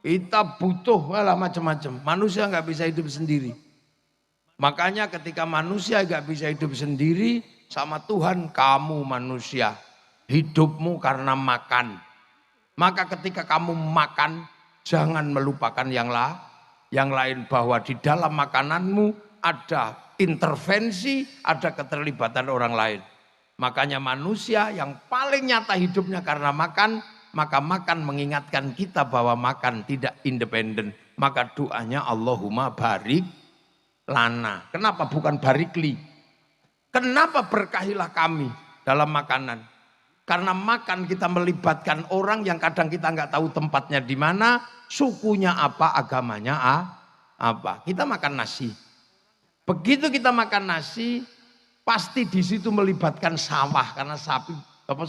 Kita butuh macam-macam. Manusia nggak bisa hidup sendiri. Makanya ketika manusia nggak bisa hidup sendiri, sama Tuhan, kamu manusia, hidupmu karena makan. Maka ketika kamu makan, jangan melupakan yang lain, bahwa di dalam makananmu ada intervensi, ada keterlibatan orang lain. Makanya manusia yang paling nyata hidupnya karena makan, maka makan mengingatkan kita bahwa makan tidak independen. Maka doanya Allahumma barik lana. Kenapa bukan barikli? Kenapa berkahilah kami dalam makanan? Karena makan kita melibatkan orang yang kadang kita nggak tahu tempatnya di mana, sukunya apa, agamanya apa. Kita makan nasi. Begitu kita makan nasi, pasti di situ melibatkan sawah karena sapi apa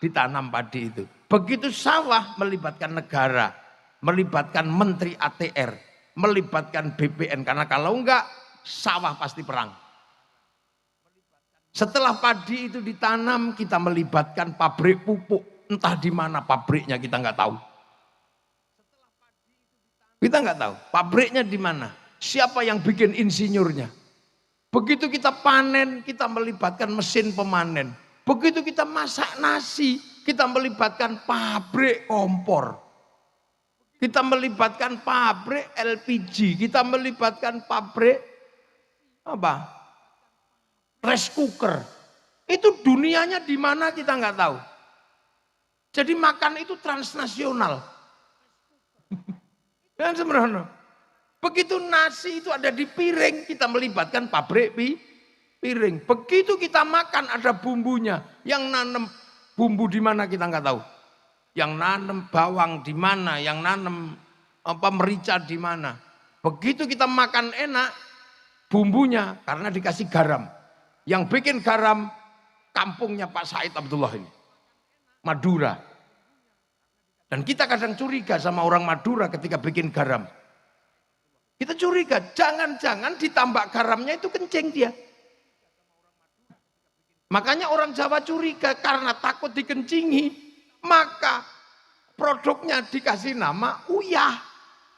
ditanam padi itu. Begitu sawah melibatkan negara, melibatkan menteri ATR, melibatkan BPN karena kalau enggak sawah pasti perang. Setelah padi itu ditanam, kita melibatkan pabrik pupuk. Entah di mana pabriknya kita nggak tahu. Kita nggak tahu pabriknya di mana. Siapa yang bikin insinyurnya. Begitu kita panen, kita melibatkan mesin pemanen. Begitu kita masak nasi, kita melibatkan pabrik kompor. Kita melibatkan pabrik LPG. Kita melibatkan pabrik apa? Rice cooker. Itu dunianya di mana kita nggak tahu. Jadi makan itu transnasional. Dan sembrono. Begitu nasi itu ada di piring, kita melibatkan pabrik piring. Begitu kita makan ada bumbunya. Yang nanam bumbu di mana kita nggak tahu. Yang nanam bawang di mana, yang nanam merica di mana. Begitu kita makan enak, bumbunya karena dikasih garam. Yang bikin garam kampungnya Pak Said Abdullah ini. Madura. Dan kita kadang curiga sama orang Madura ketika bikin garam. Kita curiga, jangan-jangan ditambah garamnya itu kencing dia. Makanya orang Jawa curiga karena takut dikencingi. Maka produknya dikasih nama uyah.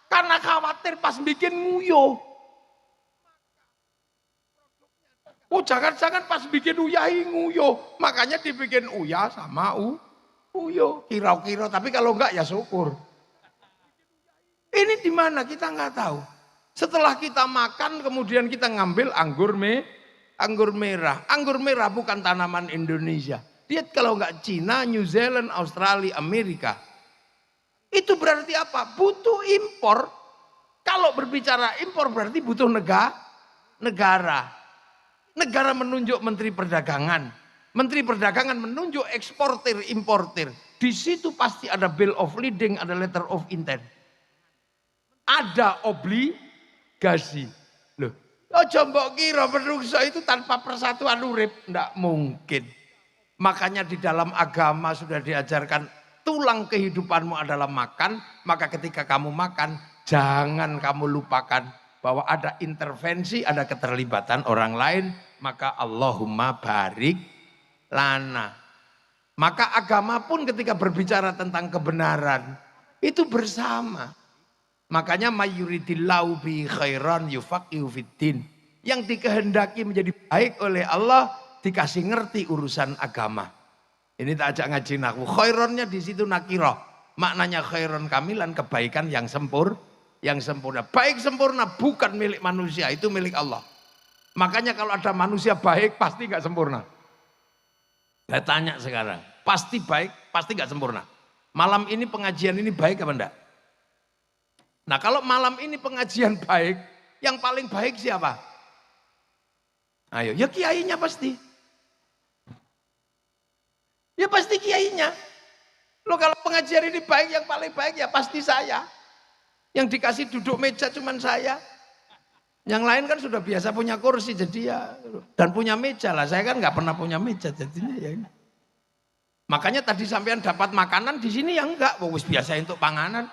Karena khawatir pas bikin nguyuh. Oh jangan-jangan pas bikin uyahi nguyuh. Makanya dibikin uyah sama uyuh. Kira-kira, tapi kalau enggak ya syukur. Ini di mana kita nggak tahu. Setelah kita makan kemudian kita ngambil anggur merah. Anggur merah bukan tanaman Indonesia. Dia kalau enggak Cina, New Zealand, Australia, Amerika. Itu berarti apa? Butuh impor. Kalau berbicara impor berarti butuh negara. Negara menunjuk Menteri Perdagangan. Menteri Perdagangan menunjuk eksportir, importir. Di situ pasti ada bill of lading, ada letter of intent. Ada obligasi. Loh, mbok kira menungso itu tanpa persatuan urip, ndak mungkin. Makanya di dalam agama sudah diajarkan tulang kehidupanmu adalah makan, maka ketika kamu makan jangan kamu lupakan bahwa ada intervensi, ada keterlibatan orang lain, maka Allahumma barik lana. Maka agama pun ketika berbicara tentang kebenaran, itu bersama. Makanya mayuridillahu bi khairan yufaqihu fiddin. Yang dikehendaki menjadi baik oleh Allah, dikasih ngerti urusan agama. Ini tak ajak ngaji nahwu. Khaironnya di situ nakirah. Maknanya khairon kamilan, kebaikan yang sempurna. Baik sempurna bukan milik manusia, itu milik Allah. Makanya kalau ada manusia baik pasti gak sempurna. Saya tanya sekarang, pasti baik, pasti gak sempurna. Malam ini pengajian ini baik apa enggak? Nah kalau malam ini pengajian baik, yang paling baik siapa? Ayo, ya kiainya pasti. Ya pasti kiainya. Loh kalau pengajian ini baik, yang paling baik ya pasti saya. Yang dikasih duduk meja cuman saya. Yang lain kan sudah biasa punya kursi jadi ya. Dan punya meja lah. Saya kan nggak pernah punya meja jadinya ya. Makanya tadi sampean dapat makanan di sini ya enggak. Wis biasa untuk panganan.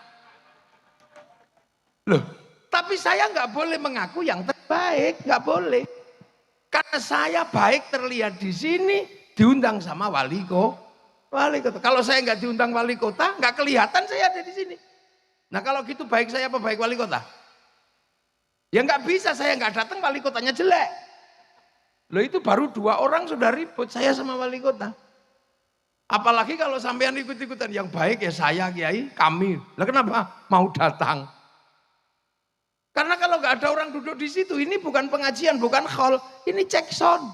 Loh, tapi saya nggak boleh mengaku yang terbaik. Nggak boleh. Karena saya baik terlihat di sini. Diundang sama wali kota. Kalau saya nggak diundang wali kota, nggak kelihatan saya ada di sini. Nah kalau gitu baik saya apa baik wali kota? Ya nggak bisa, saya nggak datang wali kotanya jelek. Loh itu baru 2 orang sudah ribut, saya sama wali kota. Apalagi kalau sampean ikut-ikutan, yang baik ya saya kiai, kami. Lah kenapa mau datang? Karena kalau nggak ada orang duduk di situ, ini bukan pengajian, bukan khol, ini cek sound.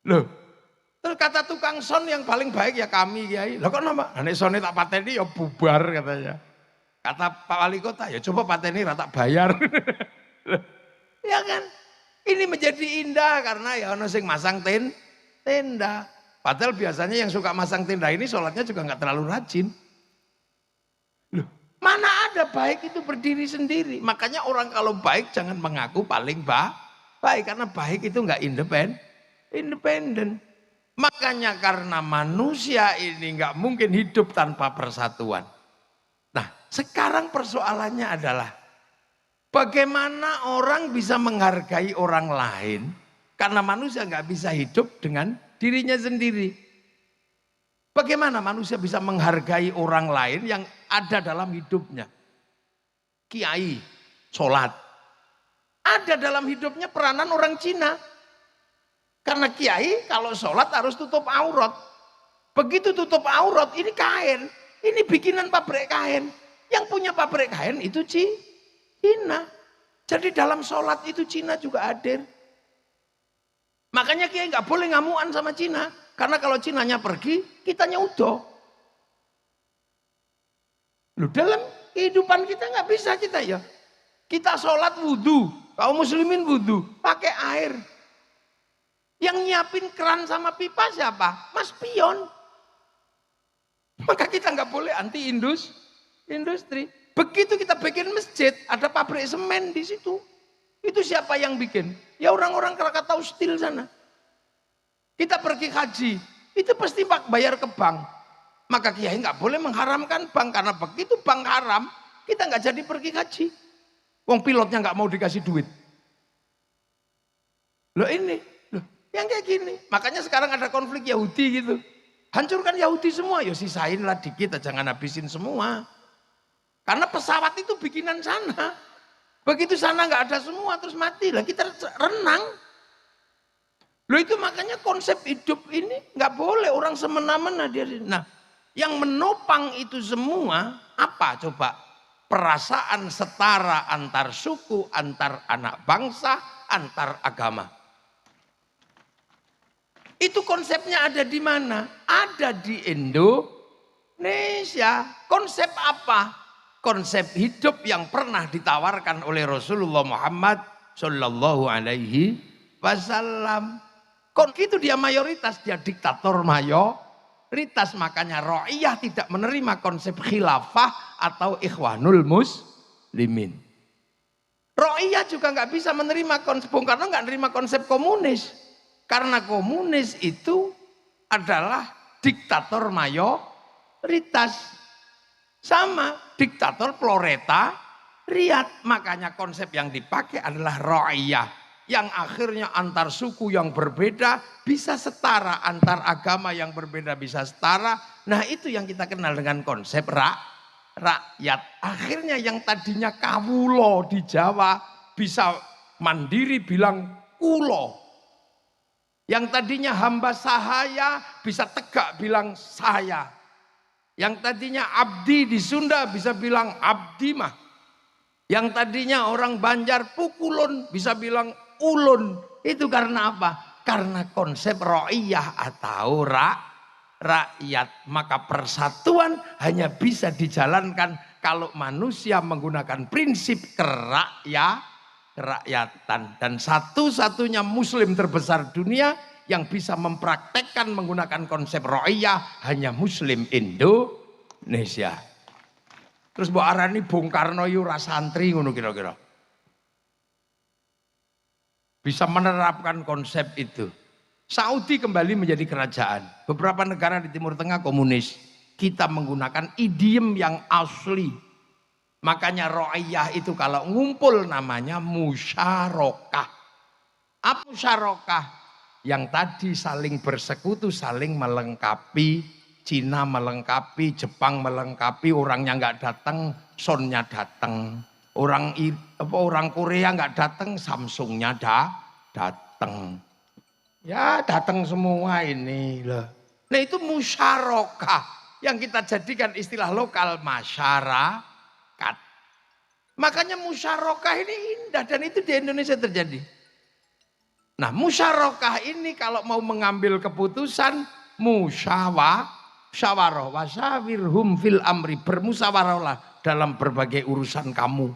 Loh, terus kata tukang son yang paling baik ya kami Kiai. Lah kok nama? Nek sone tak pateni ya bubar katanya. Kata Pak Wali Kota, ya coba pateni rata bayar. Ya kan? Ini menjadi indah karena ya ono sing masang tenda. Padahal biasanya yang suka masang tenda ini sholatnya juga nggak terlalu rajin. Loh, mana ada baik itu berdiri sendiri. Makanya orang kalau baik jangan mengaku paling baik. Karena baik itu nggak independen. Makanya karena manusia ini nggak mungkin hidup tanpa persatuan. Nah sekarang persoalannya adalah bagaimana orang bisa menghargai orang lain karena manusia nggak bisa hidup dengan dirinya sendiri. Bagaimana manusia bisa menghargai orang lain yang ada dalam hidupnya? Kiai, sholat. Ada dalam hidupnya peranan orang Cina. Karena kiai kalau sholat harus tutup aurat. Begitu tutup aurat ini kain. Ini bikinan pabrik kain. Yang punya pabrik kain itu Cina. Jadi dalam sholat itu Cina juga hadir. Makanya kiai nggak boleh ngamuan sama Cina. Karena kalau Cinanya pergi, kitanya udah. Loh dalam kehidupan kita nggak bisa kita ya. Kita sholat wudhu. Kaum muslimin wudhu. Pakai air. Yang nyiapin keran sama pipa siapa? Mas Pion. Maka kita nggak boleh anti industri. Begitu kita bikin masjid, ada pabrik semen di situ. Itu siapa yang bikin? Ya orang-orang Krakatau Steel sana. Kita pergi haji, itu pasti bayar ke bank. Maka kiai nggak boleh mengharamkan bank karena begitu bank haram, kita nggak jadi pergi haji. Wong pilotnya nggak mau dikasih duit. Loh ini. Yang kayak gini. Makanya sekarang ada konflik Yahudi gitu. Hancurkan Yahudi semua. Ya sisainlah dikit, jangan habisin semua. Karena pesawat itu bikinan sana. Begitu sana nggak ada semua terus mati lah. Kita renang. Loh itu makanya konsep hidup ini nggak boleh orang semena-mena dia. Nah, yang menopang itu semua apa coba? Perasaan setara antar suku, antar anak bangsa, antar agama. Itu konsepnya ada di mana? Ada di Indonesia. Konsep apa? Konsep hidup yang pernah ditawarkan oleh Rasulullah Muhammad Sallallahu Alaihi Wasallam. Itu dia mayoritas, dia diktator mayoritas. Makanya Ra'iyah tidak menerima konsep khilafah atau ikhwanul muslimin. Ra'iyah juga nggak bisa menerima konsep, Bung Karno nggak menerima konsep komunis. Karena komunis itu adalah diktator mayoritas. Sama diktator proletariat. Makanya konsep yang dipakai adalah ra'iyah. Yang akhirnya antar suku yang berbeda bisa setara. Antar agama yang berbeda bisa setara. Nah itu yang kita kenal dengan konsep rakyat. Akhirnya yang tadinya kawulo di Jawa bisa mandiri bilang kulo. Yang tadinya hamba sahaya bisa tegak bilang saya. Yang tadinya abdi di Sunda bisa bilang abdi mah. Yang tadinya orang Banjar pukulun bisa bilang ulun. Itu karena apa? Karena konsep ra'iyah atau rakyat. Maka persatuan hanya bisa dijalankan kalau manusia menggunakan prinsip kerakyatan. Dan satu-satunya muslim terbesar dunia yang bisa mempraktekkan menggunakan konsep ra'iyah hanya muslim Indonesia. Terus mbok arani Bung Karno yu ra santri ngono kira-kira. Bisa menerapkan konsep itu. Saudi kembali menjadi kerajaan. Beberapa negara di Timur Tengah komunis. Kita menggunakan idiom yang asli. Makanya ra'iyah itu kalau ngumpul namanya musyarakah. Apa musyarakah? Yang tadi saling bersekutu, saling melengkapi. Cina melengkapi, Jepang melengkapi, orangnya nggak datang, Sonnya datang. Orang Korea nggak datang, Samsungnya datang. Ya datang semua ini loh. Nah itu musyarakah yang kita jadikan istilah lokal masyarakat. Makanya musyarakah ini indah dan itu di Indonesia terjadi. Nah, musyarakah ini kalau mau mengambil keputusan musyawarah wasyawirhum fil amri, bermusyawarahlah dalam berbagai urusan kamu.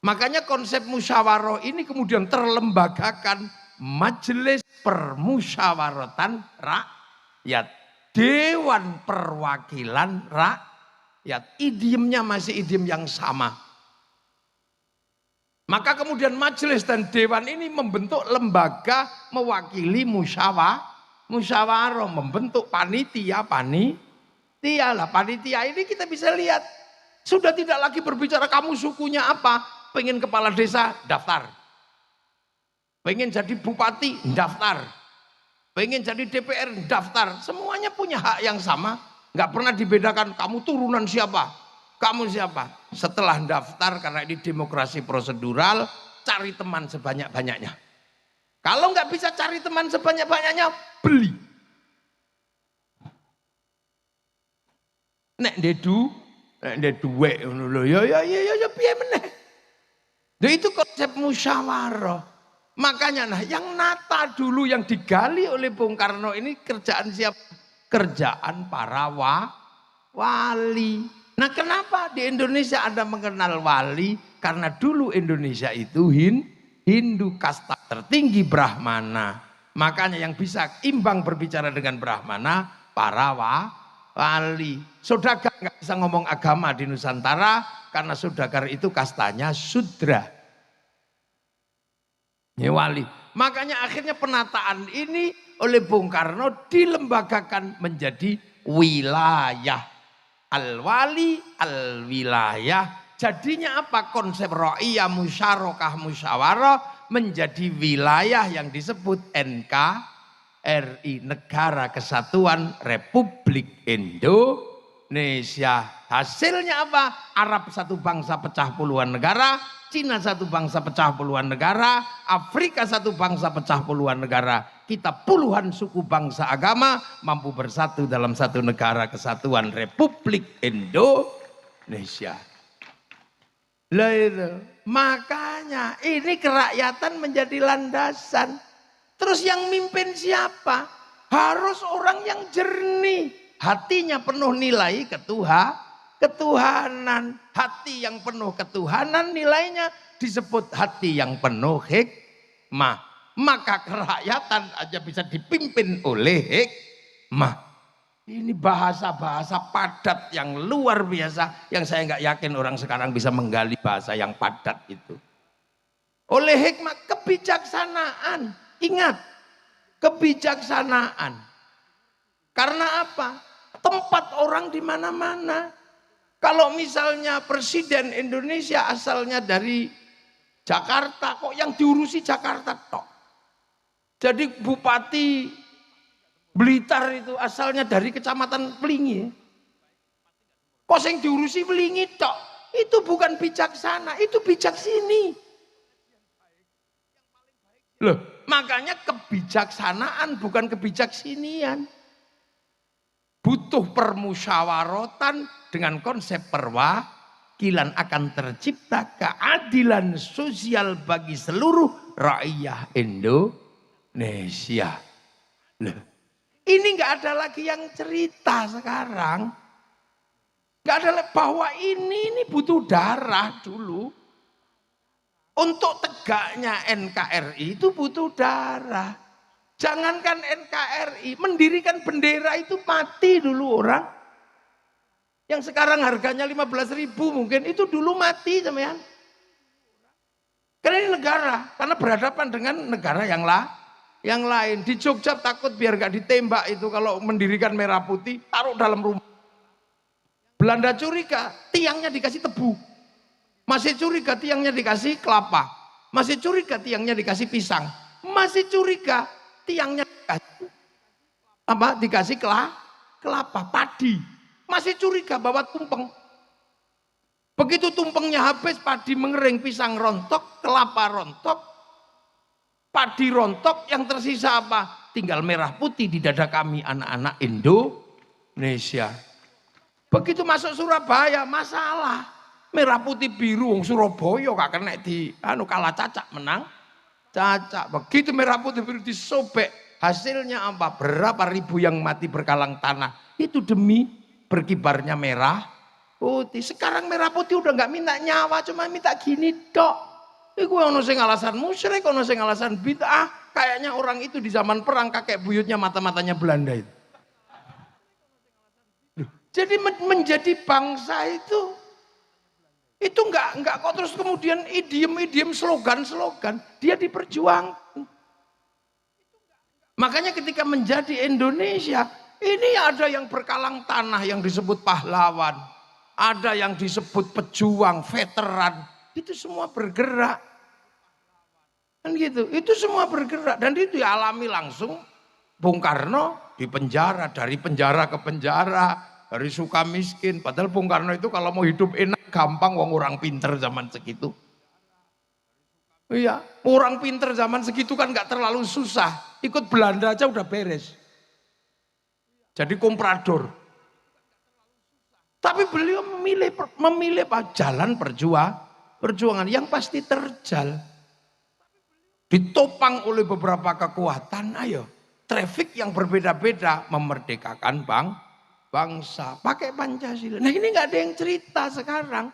Makanya konsep musyawarah ini kemudian terlembagakan, majelis permusyawaratan rakyat, dewan perwakilan rakyat. Idiomnya masih idiom yang sama. Maka kemudian majelis dan dewan ini membentuk lembaga mewakili musyawarah, membentuk panitia lah. Panitia ini kita bisa lihat sudah tidak lagi berbicara kamu sukunya apa, pengen kepala desa daftar, pengen jadi bupati daftar, pengen jadi DPR daftar, semuanya punya hak yang sama, nggak pernah dibedakan kamu turunan siapa. Kamu siapa? Setelah daftar, karena ini demokrasi prosedural, cari teman sebanyak-banyaknya. Kalau nggak bisa cari teman sebanyak-banyaknya, beli. Nek duwe ya piye meneh. Nah, itu konsep musyawarah. Makanya yang nata dulu yang digali oleh Bung Karno ini kerjaan siapa? Kerjaan para wali. Nah, kenapa di Indonesia Anda mengenal wali? Karena dulu Indonesia itu Hindu, kasta tertinggi Brahmana. Makanya yang bisa imbang berbicara dengan Brahmana, para wali. Saudagar nggak bisa ngomong agama di Nusantara, karena saudagar itu kastanya Sudra. Ini wali. Makanya akhirnya penataan ini oleh Bung Karno dilembagakan menjadi wilayah. Al-wali, al-wilayah. Jadinya apa? Konsep ra'iyah, musyarakah, musyawarah menjadi wilayah yang disebut NKRI, Negara Kesatuan Republik Indonesia. Hasilnya apa? Arab satu bangsa pecah puluhan negara, Cina satu bangsa pecah puluhan negara, Afrika satu bangsa pecah puluhan negara. Kita puluhan suku bangsa agama mampu bersatu dalam satu negara kesatuan Republik Indonesia. Lah itu. Makanya ini kerakyatan menjadi landasan. Terus yang mimpin siapa? Harus orang yang jernih. Hatinya penuh nilai ketuhanan. Hati yang penuh ketuhanan nilainya disebut hati yang penuh hikmah. Maka kerakyatan aja bisa dipimpin oleh hikmah. Ini bahasa-bahasa padat yang luar biasa, yang saya nggak yakin orang sekarang bisa menggali bahasa yang padat itu. Oleh hikmah, kebijaksanaan. Ingat, kebijaksanaan. Karena apa? Tempat orang di mana-mana. Kalau misalnya Presiden Indonesia asalnya dari Jakarta, kok yang diurusi Jakarta tok. Jadi Bupati Blitar itu asalnya dari Kecamatan Pelingi. Kok yang diurusi Pelingi tok. Itu bukan bijaksana, itu bijak sini. Loh, makanya kebijaksanaan bukan kebijaksinian. Butuh permusyawaratan dengan konsep perwakilan, akan tercipta keadilan sosial bagi seluruh rakyat Indonesia. Loh, ini nggak ada lagi yang cerita sekarang. Nggak ada bahwa ini butuh darah dulu. Untuk tegaknya NKRI itu butuh darah. Jangankan NKRI, mendirikan bendera itu mati dulu orang. Yang sekarang harganya 15.000 mungkin, itu dulu mati sampean. Karena ini negara, karena berhadapan dengan negara yang lain. Di Jogja takut biar gak ditembak itu kalau mendirikan merah putih, taruh dalam rumah. Belanda curiga, tiangnya dikasih tebu. Masih curiga tiangnya dikasih kelapa. Masih curiga tiangnya dikasih pisang. Masih curiga tiangnya dikasih kelapa, padi. Masih curiga bawa tumpeng. Begitu tumpengnya habis, padi mengering, pisang rontok, kelapa rontok, padi rontok, yang tersisa apa? Tinggal merah putih di dada kami anak-anak Indonesia. Begitu masuk Surabaya, masalah. Merah putih biru, Surabaya gak kena di kalah cacak menang. Cacat. Begitu merah putih biru disobek. Hasilnya apa? Berapa ribu yang mati berkalang tanah. Itu demi berkibarnya merah putih. Sekarang merah putih udah nggak minta nyawa, cuma minta gini dok. Iku ono sing alasan musyrik, ono sing alasan bid'ah. Kayaknya orang itu di zaman perang kakek buyutnya mata-matanya Belanda itu. Jadi menjadi bangsa itu enggak kok terus kemudian idiom slogan dia diperjuangkan. Makanya ketika menjadi Indonesia ini ada yang berkalang tanah yang disebut pahlawan, ada yang disebut pejuang, veteran, itu semua bergerak. Kan gitu, itu semua bergerak dan itu dialami langsung. Bung Karno di penjara, dari penjara ke penjara, dari suka miskin. Padahal Bung Karno itu kalau mau hidup enak gampang, wong orang pinter zaman segitu. Iya, orang pinter zaman segitu kan nggak terlalu susah. Ikut Belanda aja udah beres. Jadi komprador. Tapi beliau memilih jalan perjuangan yang pasti terjal. Ditopang oleh beberapa kekuatan, ayo trafik yang berbeda-beda memerdekakan bangsa pakai Pancasila. Nah ini nggak ada yang cerita sekarang.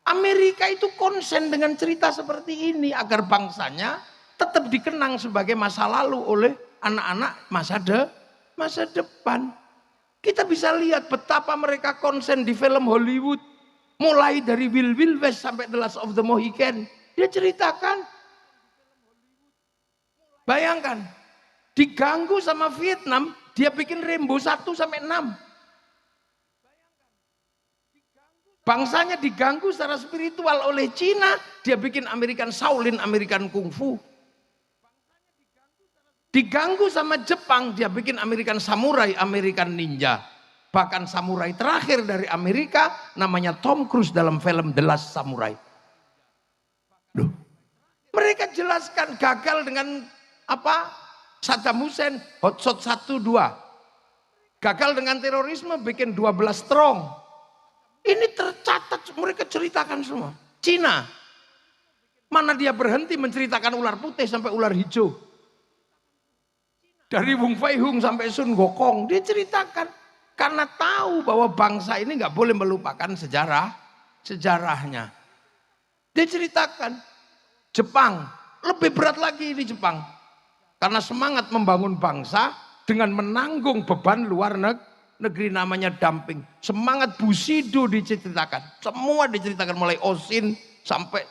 Amerika itu konsen dengan cerita seperti ini agar bangsanya tetap dikenang sebagai masa lalu oleh anak-anak masa depan. Kita bisa lihat betapa mereka konsen di film Hollywood, mulai dari Wild West sampai The Last of the Mohican. Dia ceritakan. Bayangkan, diganggu sama Vietnam, dia bikin Rambo 1 sampai 6. Bangsanya diganggu secara spiritual oleh Cina, dia bikin American Shaolin, American Kung Fu. Diganggu sama Jepang, dia bikin American Samurai, American Ninja. Bahkan samurai terakhir dari Amerika namanya Tom Cruise dalam film The Last Samurai. Loh, mereka jelaskan gagal dengan apa? Saddam Hussein, Hotshot 1, 2. Gagal dengan terorisme, bikin 12 strong. Ini tercatat, mereka ceritakan semua. Cina, mana dia berhenti menceritakan ular putih sampai ular hijau. Dari Wong Fei Hung sampai Sun Gokong, dia ceritakan. Karena tahu bahwa bangsa ini nggak boleh melupakan sejarahnya. Dia ceritakan, Jepang, lebih berat lagi di Jepang. Karena semangat membangun bangsa dengan menanggung beban luar negeri namanya dumping. Semangat Bushido diceritakan. Semua diceritakan mulai Oshin sampai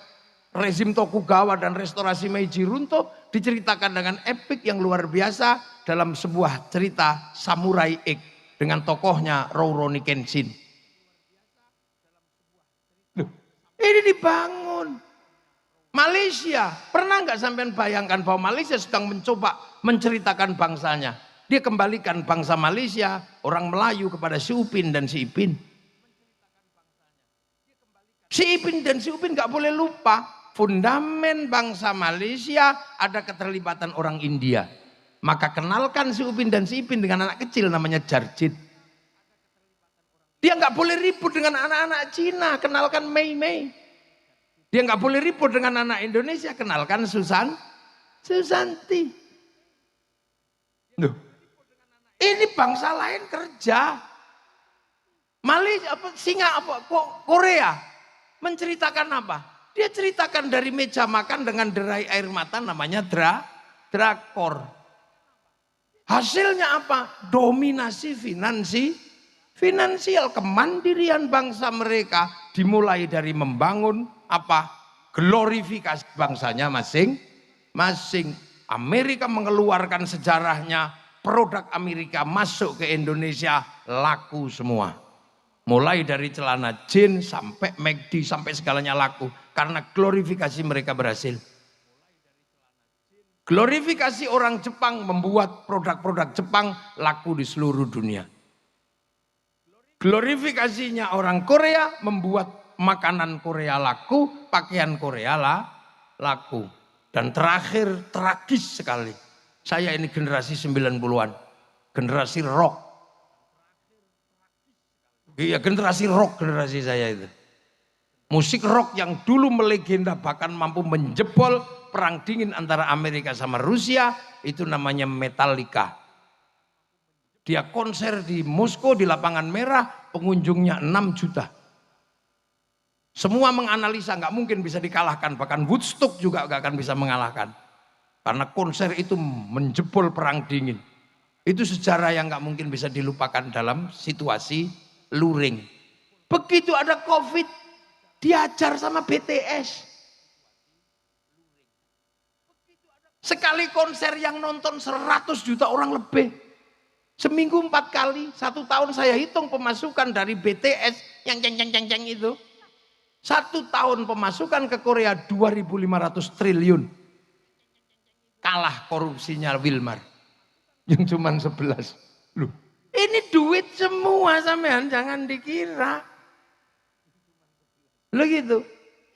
rezim Tokugawa dan restorasi Meiji runtuh. Diceritakan dengan epik yang luar biasa dalam sebuah cerita Samurai X dengan tokohnya Rurouni Kenshin. Ini dibangun. Malaysia, pernah nggak sampean bayangkan bahwa Malaysia sedang mencoba menceritakan bangsanya. Dia kembalikan bangsa Malaysia, orang Melayu kepada si Upin dan si Ipin. Si Ipin dan si Upin nggak boleh lupa, fundamen bangsa Malaysia ada keterlibatan orang India. Maka kenalkan si Upin dan si Ipin dengan anak kecil namanya Jarjit. Dia nggak boleh ribut dengan anak-anak Cina, kenalkan Mei Mei. Dia nggak boleh ribut dengan anak Indonesia, kenalkan Susanti. Loh, ini bangsa lain kerja. Malaysia, Korea menceritakan apa? Dia ceritakan dari meja makan dengan derai air mata namanya drakor. Hasilnya apa? Dominasi finansial, kemandirian bangsa mereka dimulai dari membangun apa? Glorifikasi bangsanya masing-masing. Amerika mengeluarkan sejarahnya, produk Amerika masuk ke Indonesia laku semua. Mulai dari celana jeans sampai McD sampai segalanya laku karena glorifikasi mereka berhasil. Glorifikasi orang Jepang membuat produk-produk Jepang laku di seluruh dunia. Glorifikasinya orang Korea membuat makanan Korea laku, pakaian Korea laku. Dan terakhir, tragis sekali. Saya ini generasi 90-an. Generasi rock. Iya, generasi rock generasi saya itu. Musik rock yang dulu melegenda bahkan mampu menjebol perang dingin antara Amerika sama Rusia, itu namanya Metallica. Dia konser di Moskow di Lapangan Merah, pengunjungnya 6 juta. Semua menganalisa nggak mungkin bisa dikalahkan, bahkan Woodstock juga nggak akan bisa mengalahkan. Karena konser itu menjebol perang dingin. Itu sejarah yang nggak mungkin bisa dilupakan dalam situasi luring. Begitu ada COVID, diajar sama BTS. Sekali konser yang nonton 100 juta orang lebih. Seminggu 4 kali, 1 tahun saya hitung pemasukan dari BTS yang ceng itu. 1 tahun pemasukan ke Korea 2.500 triliun. Kalah korupsinya Wilmar yang cuma 11. Loh, ini duit semua sampean, jangan dikira. Loh gitu.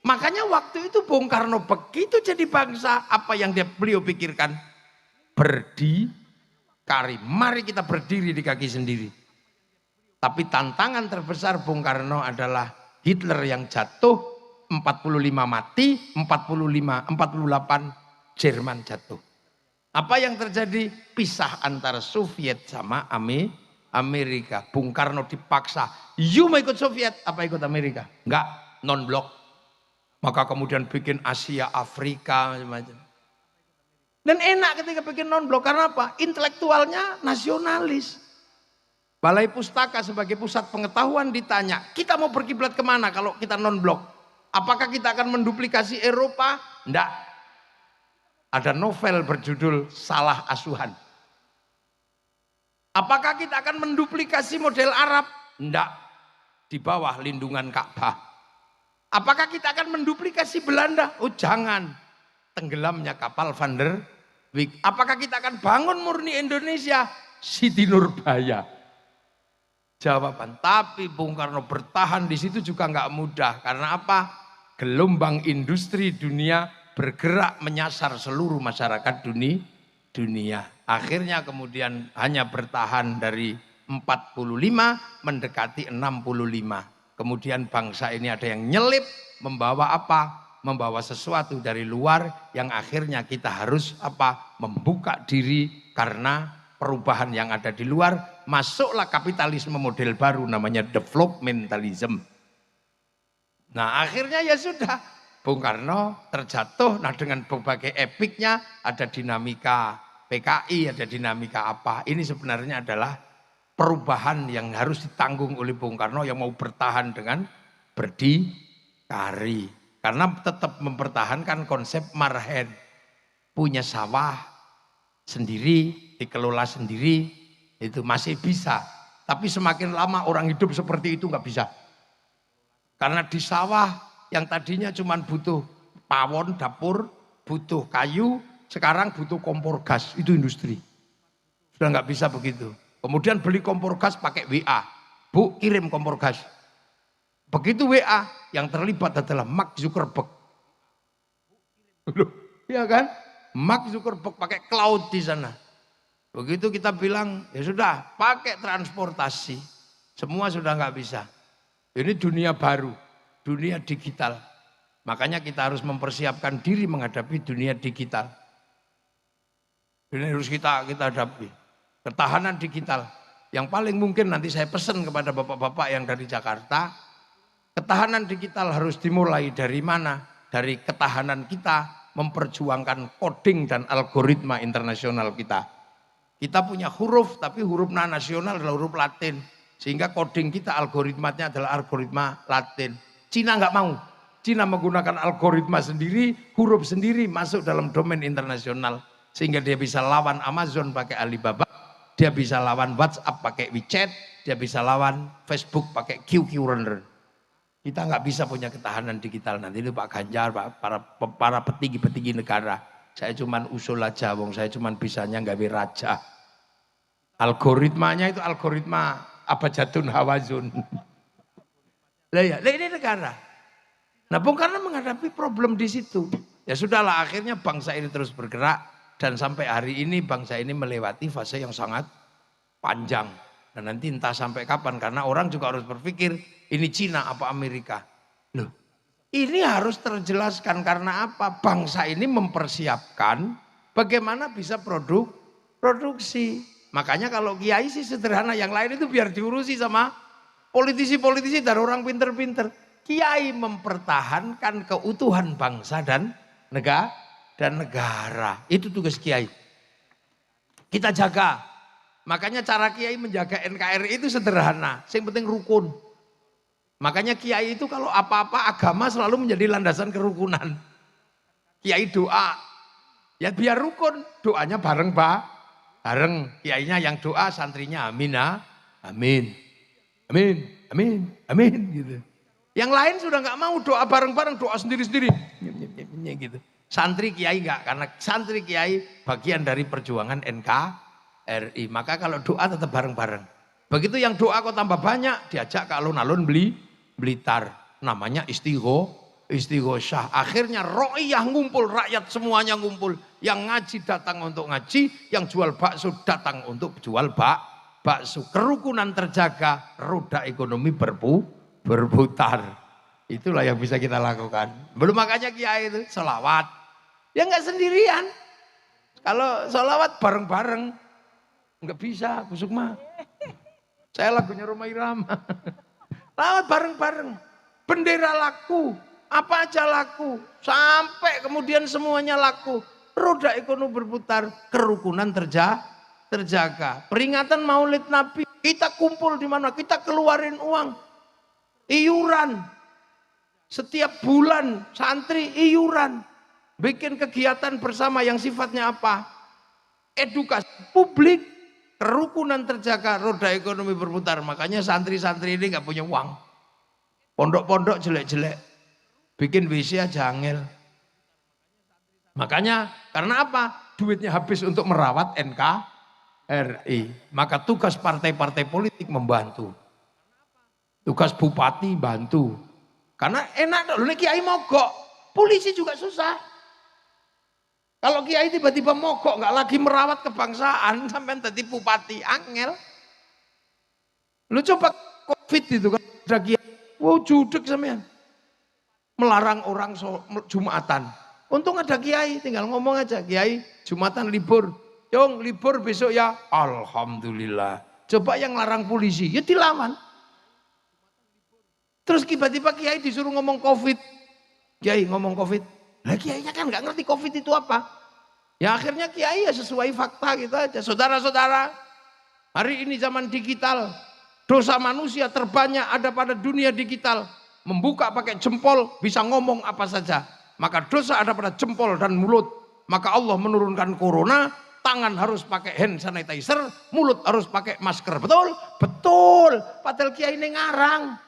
Makanya waktu itu Bung Karno begitu jadi bangsa, apa yang beliau pikirkan? Berdikari. Mari kita berdiri di kaki sendiri. Tapi tantangan terbesar Bung Karno adalah Hitler yang jatuh, 45 mati, 48 Jerman jatuh. Apa yang terjadi? Pisah antara Soviet sama Amerika. Bung Karno dipaksa, you mau ikut Soviet apa ikut Amerika? Enggak, non-blok. Maka kemudian bikin Asia, Afrika, macam-macam. Dan enak ketika bikin non-blok, karena apa? Intelektualnya nasionalis. Balai Pustaka sebagai pusat pengetahuan ditanya, kita mau berkiblat kemana kalau kita non-blok? Apakah kita akan menduplikasi Eropa? Enggak. Ada novel berjudul Salah Asuhan. Apakah kita akan menduplikasi model Arab? Enggak. Di bawah lindungan Ka'bah. Apakah kita akan menduplikasi Belanda? Oh jangan. Tenggelamnya kapal Van der Wijk. Apakah kita akan bangun murni Indonesia? Siti Nurbaya. Jawaban. Tapi Bung Karno bertahan di situ juga nggak mudah. Karena apa? Gelombang industri dunia bergerak menyasar seluruh masyarakat dunia. Akhirnya kemudian hanya bertahan dari 45 mendekati 65. Kemudian bangsa ini ada yang nyelip, membawa apa? Membawa sesuatu dari luar yang akhirnya kita harus apa? Membuka diri karena perubahan yang ada di luar. Masuklah kapitalisme model baru namanya developmentalism. Nah akhirnya ya sudah, Bung Karno terjatuh. Nah dengan berbagai epiknya ada dinamika PKI, ada dinamika apa. Ini sebenarnya adalah perubahan yang harus ditanggung oleh Bung Karno yang mau bertahan dengan berdikari. Karena tetap mempertahankan konsep marhen. Punya sawah sendiri, dikelola sendiri, itu masih bisa. Tapi semakin lama orang hidup seperti itu nggak bisa. Karena di sawah yang tadinya cuma butuh pawon, dapur, butuh kayu, sekarang butuh kompor gas, itu industri. Sudah nggak bisa begitu. Kemudian beli kompor gas pakai WA. Bu, kirim kompor gas. Begitu WA, yang terlibat adalah Mark Zuckerberg. Loh, iya kan? Mark Zuckerberg pakai cloud di sana. Begitu kita bilang, ya sudah, pakai transportasi. Semua sudah nggak bisa. Ini dunia baru, dunia digital. Makanya kita harus mempersiapkan diri menghadapi dunia digital. Ini harus kita hadapi. Ketahanan digital. Yang paling mungkin nanti saya pesan kepada bapak-bapak yang dari Jakarta. Ketahanan digital harus dimulai dari mana? Dari ketahanan kita memperjuangkan coding dan algoritma internasional kita. Kita punya huruf, tapi huruf nasional adalah huruf Latin. Sehingga coding kita, algoritmanya adalah algoritma Latin. Cina nggak mau. Cina menggunakan algoritma sendiri, huruf sendiri masuk dalam domain internasional. Sehingga dia bisa lawan Amazon pakai Alibaba. Dia bisa lawan WhatsApp pakai WeChat, dia bisa lawan Facebook pakai QQ Runner. Kita nggak bisa punya ketahanan digital nanti itu Pak Ganjar, para petinggi-petinggi negara. Saya cuman usul aja, wong saya cuman bisanya nggawe raja. Algoritmanya itu algoritma abjadun hawazun. Lah ya, ini negara. Nah, Bung Karno menghadapi problem di situ. Ya sudahlah, akhirnya bangsa ini terus bergerak. Dan sampai hari ini bangsa ini melewati fase yang sangat panjang. Dan nanti entah sampai kapan. Karena orang juga harus berpikir ini Cina apa Amerika. Loh, Ini harus terjelaskan karena apa? Bangsa ini mempersiapkan bagaimana bisa produksi. Makanya kalau kiai sih sederhana, yang lain itu biar diurusi sama politisi-politisi dan orang pinter-pinter. Kiai mempertahankan keutuhan bangsa dan negara. Itu tugas kiai. Kita jaga. Makanya cara kiai menjaga NKRI itu sederhana. Yang penting rukun. Makanya kiai itu kalau apa-apa agama selalu menjadi landasan kerukunan. Kiai doa, ya biar rukun, doanya bareng bareng. Kiainya yang doa, santrinya amin, amin, amin, amin, amin gitu. Yang lain sudah nggak mau doa bareng-bareng, doa sendiri-sendiri, gitu. Santri kiai nggak, karena santri kiai bagian dari perjuangan NKRI. Maka kalau doa tetap bareng-bareng. Begitu yang doa kok tambah banyak, diajak ke alun-alun Blitar, namanya istighosah. Akhirnya ro'iyah ngumpul, rakyat semuanya ngumpul. Yang ngaji datang untuk ngaji, yang jual bakso datang untuk jual bakso. Kerukunan terjaga, roda ekonomi berputar. Itulah yang bisa kita lakukan. Belum makanya kiai itu sholawat. Ya nggak sendirian. Kalau sholawat bareng-bareng, nggak bisa, Bu Sukma. Saya lagunya Rhoma Irama. Lawat bareng-bareng. Bendera laku. Apa aja laku. Sampai kemudian semuanya laku. Roda ekonomi berputar. Kerukunan terjaga. Peringatan Maulid Nabi. Kita kumpul di mana? Kita keluarin uang. Iuran. Setiap bulan santri iuran. Bikin kegiatan bersama yang sifatnya apa? Edukasi publik. Kerukunan terjaga, roda ekonomi berputar. Makanya santri-santri ini gak punya uang. Pondok-pondok jelek-jelek. Bikin WC aja angel. Makanya karena apa? Duitnya habis untuk merawat NKRI. Maka tugas partai-partai politik membantu. Tugas bupati bantu. Karena enak loh, kiai mogok. Polisi juga susah. Kalau kiai tiba-tiba mogok, nggak lagi merawat kebangsaan, sampai tadi bupati angel. Lu coba COVID itu kan ada kiai, wow judek sampean. Melarang orang Jumatan. Untung ada kiai, tinggal ngomong aja, kiai Jumatan libur. Yong libur besok ya, alhamdulillah. Coba yang larang polisi, ya dilawan. Terus tiba-tiba kiai disuruh ngomong COVID. Kiai ngomong COVID. Lah kiainya kan nggak ngerti COVID itu apa. Ya akhirnya kiai ya sesuai fakta gitu aja. Saudara-saudara, hari ini zaman digital. Dosa manusia terbanyak ada pada dunia digital. Membuka pakai jempol bisa ngomong apa saja. Maka dosa ada pada jempol dan mulut. Maka Allah menurunkan corona. Tangan harus pakai hand sanitizer. Mulut harus pakai masker. Betul? Betul. Padahal kiai ini ngarang.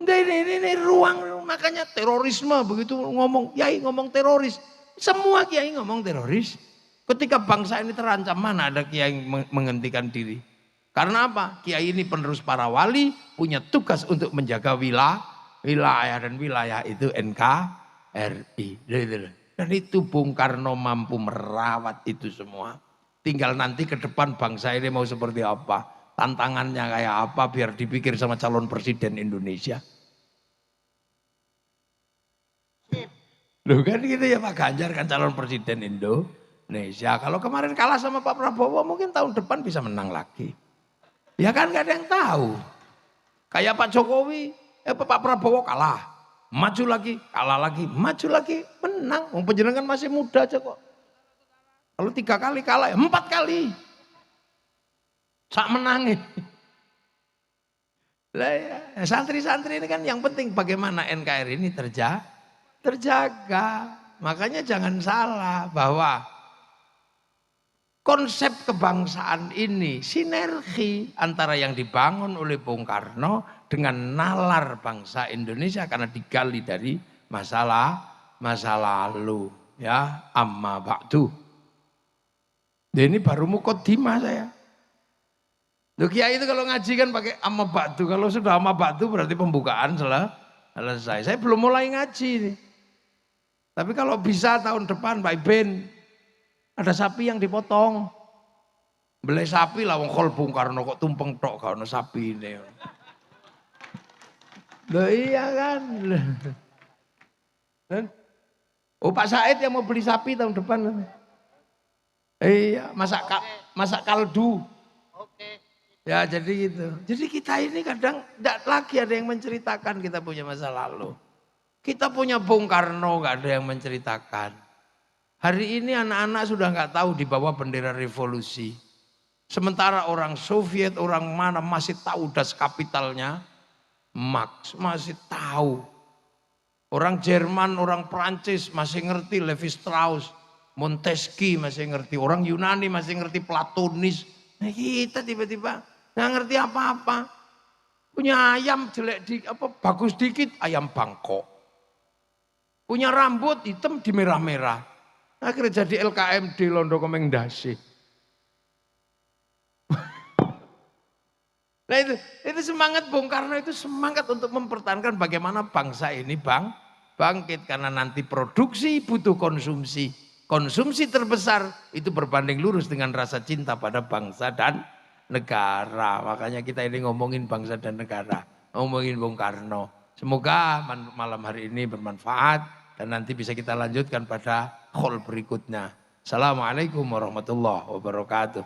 Ini ruang, makanya terorisme begitu ngomong, kiai ngomong teroris. Semua kiai ngomong teroris. Ketika bangsa ini terancam, mana ada kiai menghentikan diri. Karena apa? Kiai ini penerus para wali, punya tugas untuk menjaga wilayah dan wilayah itu NKRI. Dan itu Bung Karno mampu merawat itu semua. Tinggal nanti ke depan bangsa ini mau seperti apa. Tantangannya kayak apa biar dipikir sama calon presiden Indonesia. Loh kan gitu ya Pak Ganjar kan calon presiden Indonesia. Kalau kemarin kalah sama Pak Prabowo mungkin tahun depan bisa menang lagi. Ya kan gak ada yang tahu. Kayak Pak Jokowi, Pak Prabowo kalah. Maju lagi, kalah lagi, maju lagi, menang. Wong panjenengan masih muda aja kok. Kalau 3 kali kalah ya 4 kali. Sak menangin. Lah ya, santri-santri ini kan yang penting bagaimana NKRI ini terjaga. Makanya jangan salah bahwa konsep kebangsaan ini sinergi antara yang dibangun oleh Bung Karno dengan nalar bangsa Indonesia karena digali dari masa lalu ya amma ba'du. Ini baru mukaddimah saya. Loh kiai itu kalau ngaji kan pakai amma ba'du, kalau sudah amma ba'du berarti pembukaan selesai. Saya belum mulai ngaji nih. Tapi kalau bisa tahun depan Pak Iben ada sapi yang dipotong. Beli sapi lah wong kol Bung Karno kok tumpeng tok gak ono sapi ini. Loh iya kan. Oh Pak Said yang mau beli sapi tahun depan. Iya, masak kaldu. Ya jadi gitu. Jadi kita ini kadang tidak lagi ada yang menceritakan kita punya masa lalu. Kita punya Bung Karno nggak ada yang menceritakan. Hari ini anak-anak sudah nggak tahu di bawah bendera revolusi. Sementara orang Soviet, orang mana masih tahu das kapitalnya. Marx masih tahu. Orang Jerman, orang Prancis masih ngerti Levi Strauss. Montesquieu masih ngerti. Orang Yunani masih ngerti Platonis. Nah, kita tiba-tiba nggak ngerti apa-apa. Punya ayam jelek bagus dikit ayam Bangkok. Punya rambut hitam di merah-merah. Akhirnya jadi LKMD Londo Komengdasi. Nah itu semangat Bung Karno itu semangat untuk mempertahankan bagaimana bangsa ini bangkit. Karena nanti produksi butuh konsumsi. Konsumsi terbesar itu berbanding lurus dengan rasa cinta pada bangsa dan negara. Makanya kita ini ngomongin bangsa dan negara. Ngomongin Bung Karno. Semoga malam hari ini bermanfaat. Dan nanti bisa kita lanjutkan pada call berikutnya. Assalamualaikum warahmatullahi wabarakatuh.